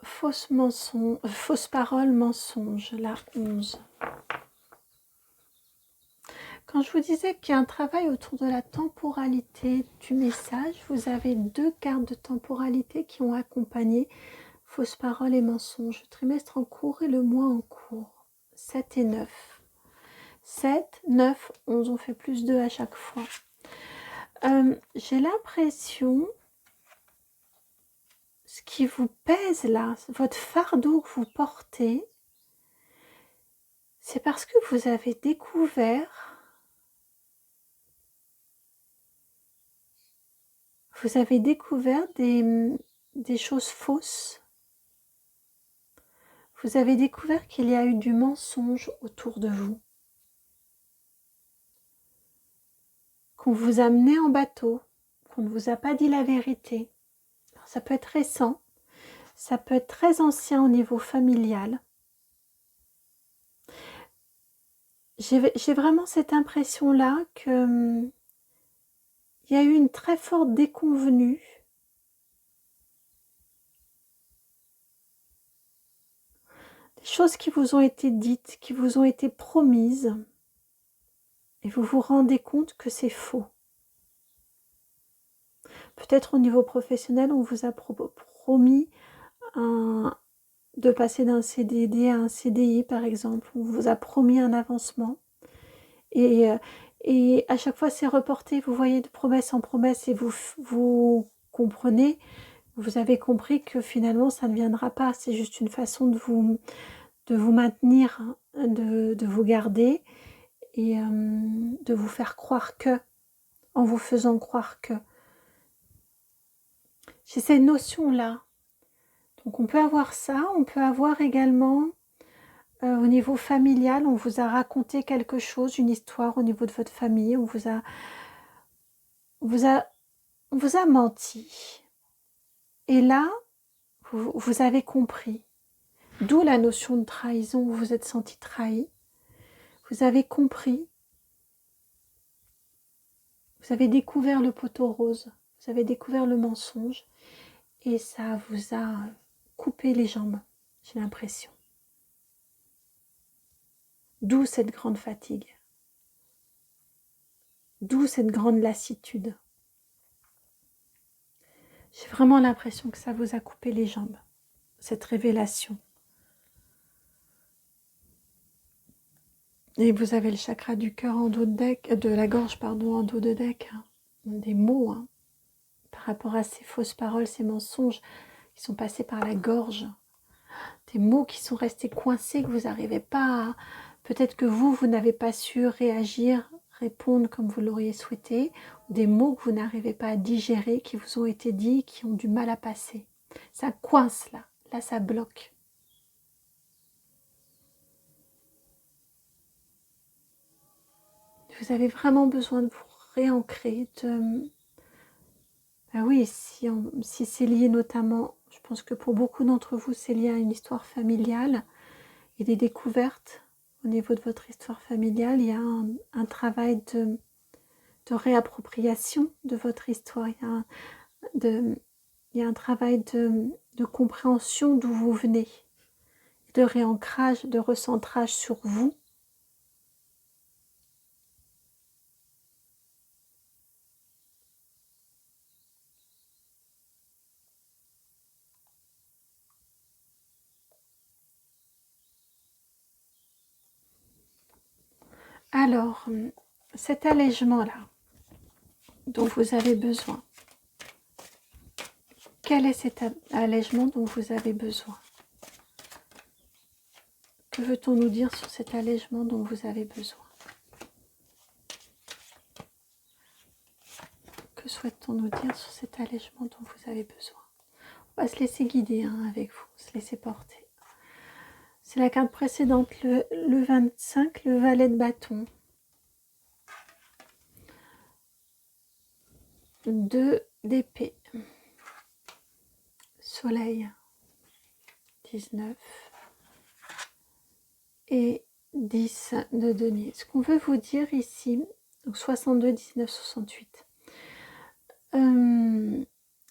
Fausse parole, mensonge, la 11. Quand je vous disais qu'il y a un travail autour de la temporalité du message, vous avez 2 cartes de temporalité qui ont accompagné fausse parole et mensonge, le trimestre en cours et le mois en cours, 7 et 9. 7, 9, 11, on fait plus 2 à chaque fois. J'ai l'impression, ce qui vous pèse là, votre fardeau que vous portez, c'est parce que vous avez découvert des choses fausses. Vous avez découvert qu'il y a eu du mensonge autour de vous. Qu'on vous a mené en bateau, qu'on ne vous a pas dit la vérité. Alors, ça peut être récent, ça peut être très ancien au niveau familial. J'ai vraiment cette impression-là que il y a eu une très forte déconvenue. Des choses qui vous ont été dites, qui vous ont été promises, et vous vous rendez compte que c'est faux. Peut-être au niveau professionnel, on vous a promis de passer d'un CDD à un CDI, par exemple. On vous a promis un avancement. Et à chaque fois, c'est reporté. Vous voyez de promesse en promesse et vous comprenez, vous avez compris que finalement, ça ne viendra pas. C'est juste une façon de vous maintenir, de vous garder et de vous faire croire que, en vous faisant croire que. J'ai cette notion-là. Donc on peut avoir ça, on peut avoir également au niveau familial, on vous a raconté quelque chose, une histoire au niveau de votre famille, on vous a menti. Et là, vous avez compris. D'où la notion de trahison, vous vous êtes senti trahi. Vous avez compris. Vous avez découvert le poteau rose. Vous avez découvert le mensonge. Et ça vous a coupé les jambes. j'ai l'impression. D'où cette grande fatigue. D'où cette grande lassitude. J'ai vraiment l'impression que ça vous a coupé les jambes, cette révélation. Et vous avez le chakra du cœur en dos de deck, de la gorge, pardon, en dos de deck. Hein. Des mots, hein, par rapport à ces fausses paroles, ces mensonges qui sont passés par la gorge. Des mots qui sont restés coincés, que vous n'arrivez pas à... Peut-être que vous n'avez pas su réagir, répondre comme vous l'auriez souhaité. Des mots que vous n'arrivez pas à digérer, qui vous ont été dits, qui ont du mal à passer. Ça coince là. Là, ça bloque. Vous avez vraiment besoin de vous réancrer, Ah oui, si c'est lié notamment, je pense que pour beaucoup d'entre vous, c'est lié à une histoire familiale et des découvertes au niveau de votre histoire familiale. Il y a un travail de réappropriation de votre histoire. Il y a un travail de compréhension d'où vous venez, de réancrage, de recentrage sur vous. Alors, cet allègement-là dont vous avez besoin, quel est cet allègement dont vous avez besoin? Que veut-on nous dire sur cet allègement dont vous avez besoin? Que souhaite-t-on nous dire sur cet allègement dont vous avez besoin? On va se laisser guider hein, avec vous, se laisser porter. C'est la carte précédente, le 25, le valet de bâton. 2 d'épée. Soleil, 19. Et 10 de denier. Ce qu'on veut vous dire ici, donc 62, 19, 68.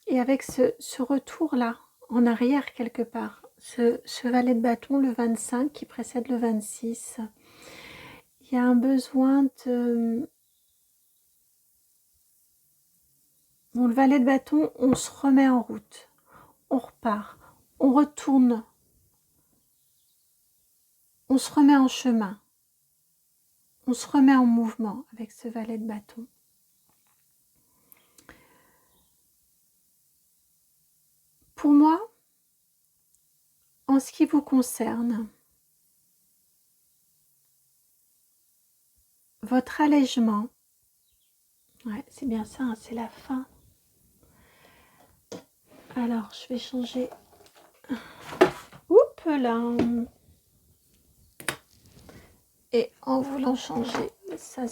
Et avec ce retour-là, en arrière quelque part, ce valet de bâton, le 25 qui précède le 26, il y a un besoin de... Bon, le valet de bâton, on se remet en route, on repart, on retourne, on se remet en chemin, on se remet en mouvement avec ce valet de bâton. Pour moi, en ce qui vous concerne, votre allègement, ouais, c'est bien ça, hein, c'est la fin. Alors, je vais changer. Oups là. Et en voulant changer, ça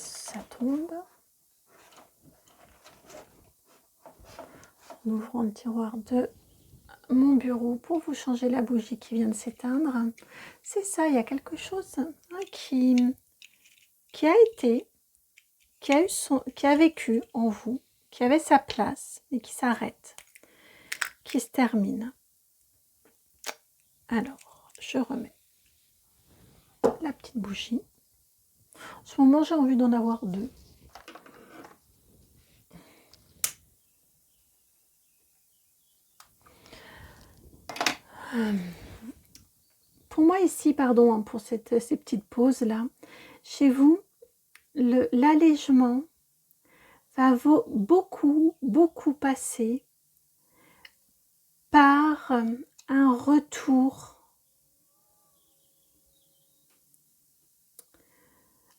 tombe. En ouvrant le tiroir de mon bureau pour vous changer la bougie qui vient de s'éteindre. C'est ça, il y a quelque chose hein, qui a été, qui a vécu en vous, qui avait sa place et qui s'arrête, qui se termine. Alors, je remets la petite bougie. En ce moment, j'ai envie d'en avoir 2. Pour moi ici, pardon, hein, pour ces petites pauses-là, chez vous, l'allègement va beaucoup passer par un retour,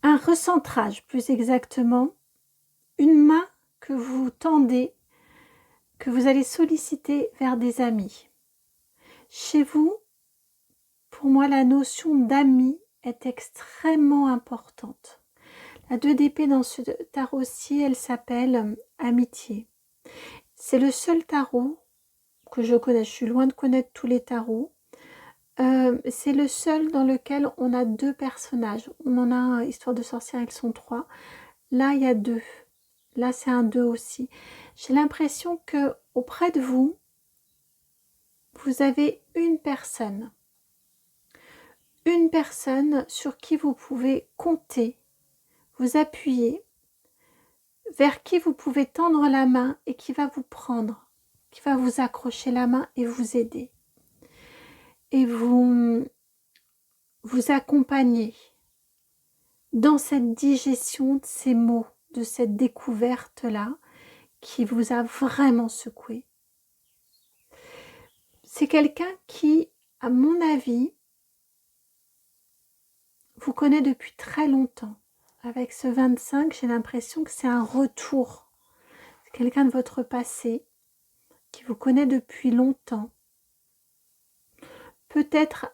un recentrage plus exactement, une main que vous tendez, que vous allez solliciter vers des amis. Chez vous, pour moi, la notion d'ami est extrêmement importante. La 2 d'épée dans ce tarot-ci, elle s'appelle Amitié. C'est le seul tarot que je connais. Je suis loin de connaître tous les tarots. C'est le seul dans lequel on a 2 personnages. On en a un, Histoire de sorcière, ils sont 3. Là, il y a 2. Là, c'est un 2 aussi. J'ai l'impression que auprès de vous, vous avez une personne une personne sur qui vous pouvez compter, vous appuyer, vers qui vous pouvez tendre la main et qui va vous prendre, qui va vous accrocher la main et vous aider. Et vous accompagner dans cette digestion de ces mots, de cette découverte-là qui vous a vraiment secoué. C'est quelqu'un qui, à mon avis, vous connaît depuis très longtemps. Avec ce 25, j'ai l'impression que c'est un retour. C'est quelqu'un de votre passé qui vous connaît depuis longtemps. Peut-être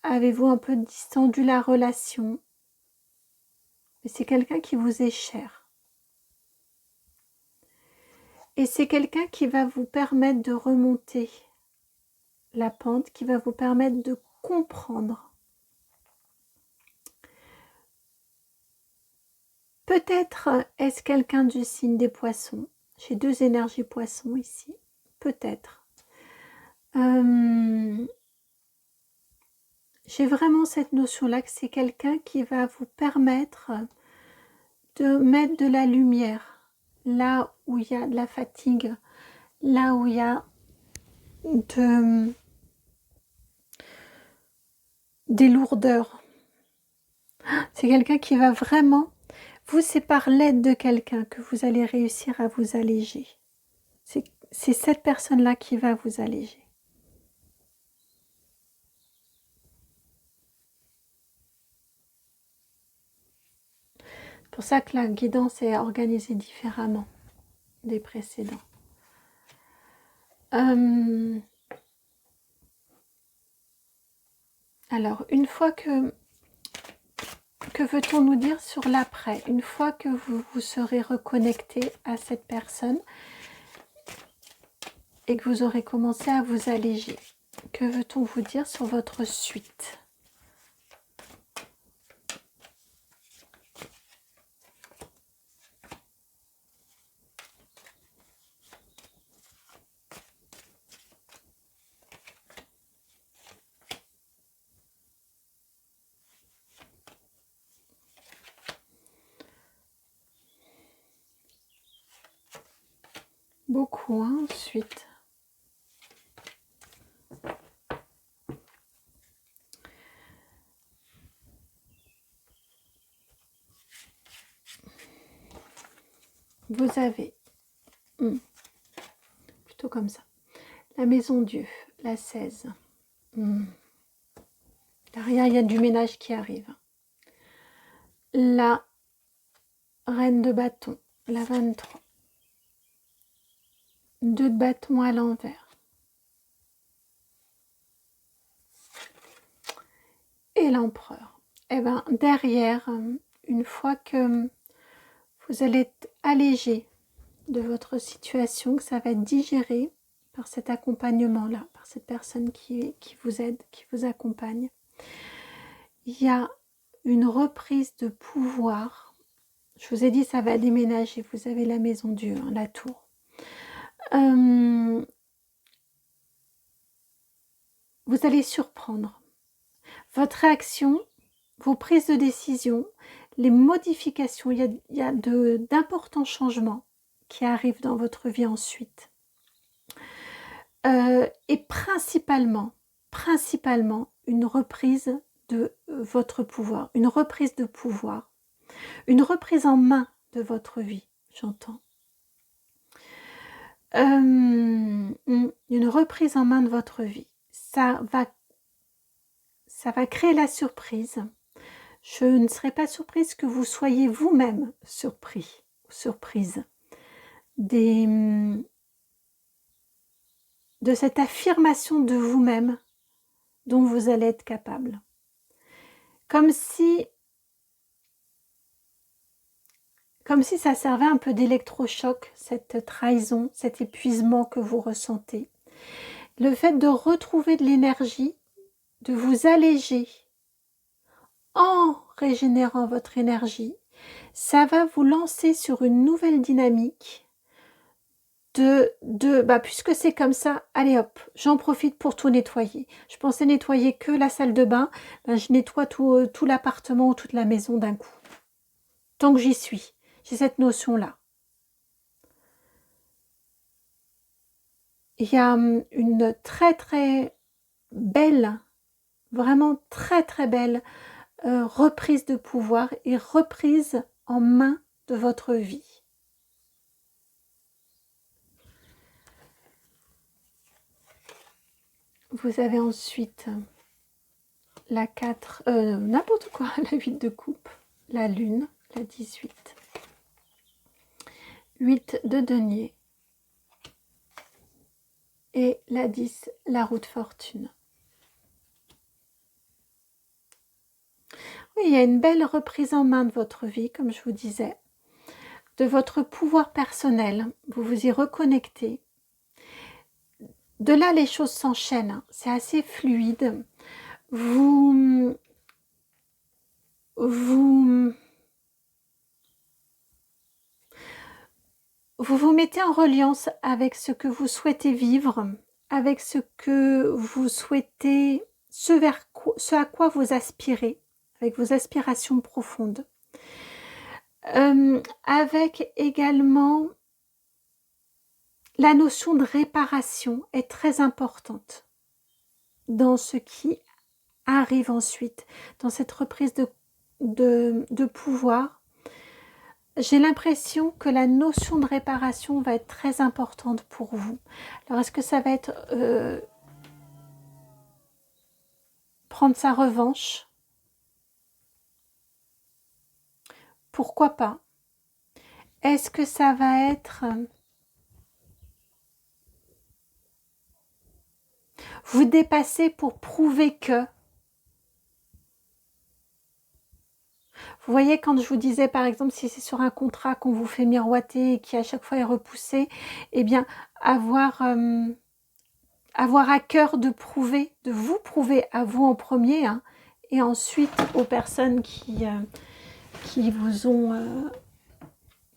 avez-vous un peu distendu la relation, mais c'est quelqu'un qui vous est cher. Et c'est quelqu'un qui va vous permettre de remonter la pente, qui va vous permettre de comprendre. Peut-être est-ce quelqu'un du signe des poissons. J'ai 2 énergies poissons ici. Peut-être. J'ai vraiment cette notion-là que c'est quelqu'un qui va vous permettre de mettre de la lumière là où il y a de la fatigue, là où il y a des lourdeurs. C'est quelqu'un qui va vraiment... c'est par l'aide de quelqu'un que vous allez réussir à vous alléger. C'est cette personne-là qui va vous alléger. C'est pour ça que la guidance est organisée différemment des précédents. Alors, une fois que veut-on nous dire sur l'après? Une fois que vous vous serez reconnecté à cette personne et que vous aurez commencé à vous alléger, que veut-on vous dire sur votre suite? Beaucoup, hein, ensuite. Vous avez, plutôt comme ça, la maison Dieu, la 16. Derrière, il y a du ménage qui arrive. La reine de bâton, la 23. 2 de bâton à l'envers. Et l'empereur. Et bien, derrière, une fois que vous allez être allégé de votre situation, que ça va être digéré par cet accompagnement-là, par cette personne qui vous aide, qui vous accompagne, il y a une reprise de pouvoir. Je vous ai dit, ça va déménager. Vous avez la maison Dieu, hein, la tour. Vous allez surprendre. Votre réaction, vos prises de décision, les modifications, il y a d'importants changements qui arrivent dans votre vie ensuite. Et principalement, une reprise de votre pouvoir, une reprise de pouvoir, une reprise en main de votre vie, j'entends. Une reprise en main de votre vie. Ça va créer la surprise. Je ne serais pas surprise que vous soyez vous-même surprise de cette affirmation de vous-même dont vous allez être capable. Comme si ça servait un peu d'électrochoc, cette trahison, cet épuisement que vous ressentez. Le fait de retrouver de l'énergie, de vous alléger en régénérant votre énergie, ça va vous lancer sur une nouvelle dynamique puisque c'est comme ça, allez hop, j'en profite pour tout nettoyer. Je pensais nettoyer que la salle de bain, je nettoie tout l'appartement ou toute la maison d'un coup. Tant que j'y suis, j'ai cette notion-là. Il y a une très très belle, vraiment très très belle reprise de pouvoir et reprise en main de votre vie. Vous avez ensuite la 4, n'importe quoi, la 8 de coupe, la lune, la 18, 8 de denier et la 10, la roue de fortune. Oui, il y a une belle reprise en main de votre vie, comme je vous disais, de votre pouvoir personnel, vous vous y reconnectez. De là, les choses s'enchaînent, c'est assez fluide. Vous vous mettez en reliance avec ce que vous souhaitez vivre, avec ce que vous souhaitez, ce à quoi vous aspirez, avec vos aspirations profondes. Avec également la notion de réparation est très importante dans ce qui arrive ensuite, dans cette reprise de pouvoir. J'ai l'impression que la notion de réparation va être très importante pour vous. Alors, est-ce que ça va être prendre sa revanche? Pourquoi pas? Est-ce que ça va être vous dépasser pour prouver que? Vous voyez, quand je vous disais, par exemple, si c'est sur un contrat qu'on vous fait miroiter et qui à chaque fois est repoussé, eh bien, avoir à cœur de prouver, de vous prouver à vous en premier, hein, et ensuite aux personnes qui vous ont,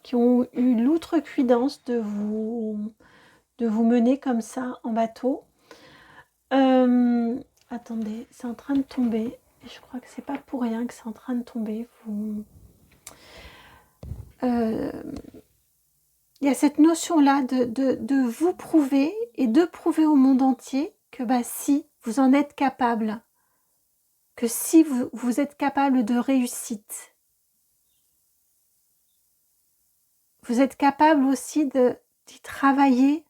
qui ont eu l'outrecuidance de vous mener comme ça en bateau. Attendez, c'est en train de tomber. Et je crois que c'est pas pour rien que c'est en train de tomber. Il y a cette notion-là de vous prouver et de prouver au monde entier que si vous en êtes capable, que si vous êtes capable de réussite, vous êtes capable aussi d'y travailler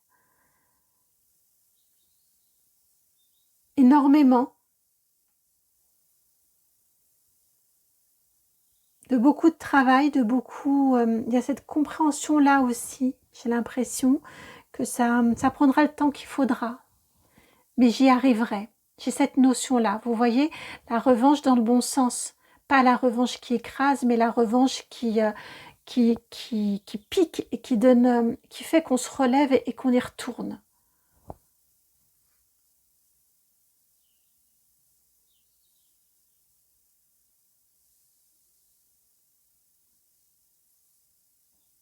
énormément, de beaucoup de travail, il y a cette compréhension-là aussi, j'ai l'impression que ça prendra le temps qu'il faudra, mais j'y arriverai. J'ai cette notion-là, vous voyez, la revanche dans le bon sens, pas la revanche qui écrase, mais la revanche qui pique et qui donne, qui fait qu'on se relève et qu'on y retourne.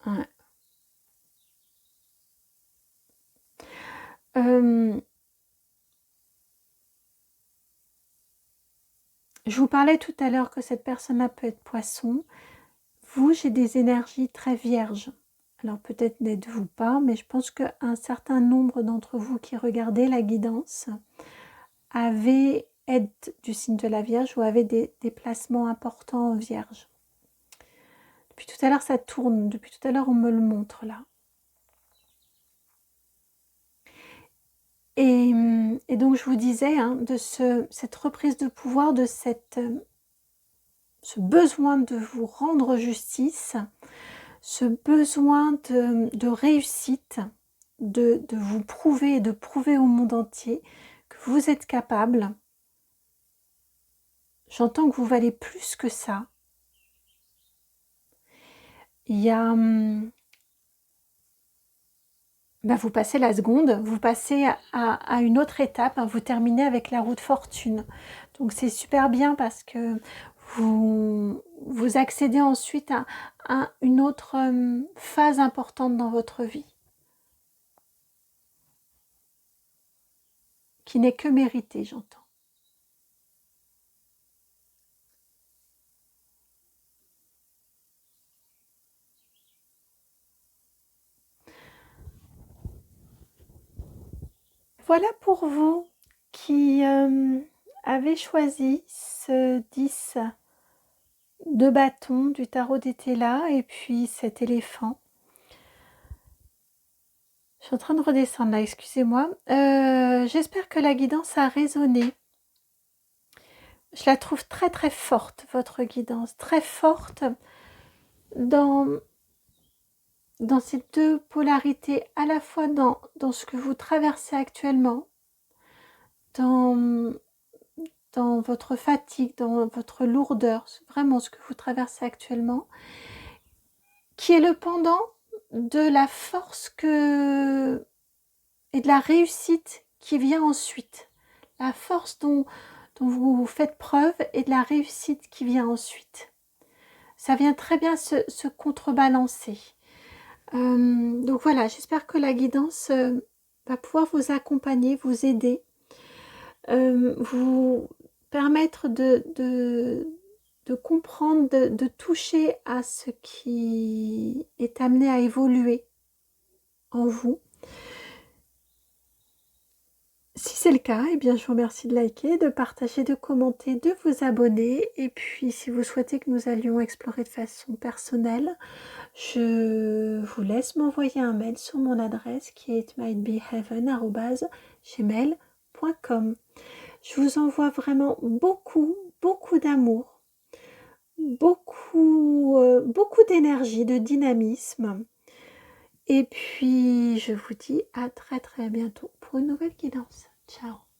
Ouais. Je vous parlais tout à l'heure que cette personne-là peut être poisson. Vous, j'ai des énergies très vierges. Alors peut-être n'êtes-vous pas, mais je pense qu'un certain nombre d'entre vous qui regardez la guidance êtes du signe de la Vierge ou avez des placements importants en Vierge. Depuis tout à l'heure, ça tourne. Depuis tout à l'heure, on me le montre là. Et donc, je vous disais, hein, de cette reprise de pouvoir, de ce besoin de vous rendre justice, ce besoin de réussite, de vous prouver et de prouver au monde entier que vous êtes capable. J'entends que vous valez plus que ça. Il y a... vous passez la seconde, vous passez à une autre étape, hein, vous terminez avec la roue de fortune. Donc c'est super bien parce que vous accédez ensuite à une autre phase importante dans votre vie. qui n'est que mérité, j'entends. Voilà pour vous qui avez choisi ce 10 de bâton du tarot d'Etela et puis cet éléphant. Je suis en train de redescendre là, excusez-moi. J'espère que la guidance a résonné. Je la trouve très très forte, votre guidance, très forte dans ces deux polarités, à la fois dans ce que vous traversez actuellement, dans votre fatigue, dans votre lourdeur, vraiment ce que vous traversez actuellement, qui est le pendant de la force et de la réussite qui vient ensuite. La force dont vous faites preuve et de la réussite qui vient ensuite. Ça vient très bien se contrebalancer. Donc voilà, j'espère que la guidance va pouvoir vous accompagner, vous aider, vous permettre de comprendre, de toucher à ce qui est amené à évoluer en vous. Si c'est le cas, eh bien, je vous remercie de liker, de partager, de commenter, de vous abonner. Et puis, si vous souhaitez que nous allions explorer de façon personnelle, je vous laisse m'envoyer un mail sur mon adresse qui est itmightbeheaven@gmail.com. Je vous envoie vraiment beaucoup d'amour, beaucoup d'énergie, de dynamisme. Et puis, je vous dis à très bientôt pour une nouvelle guidance. Ciao.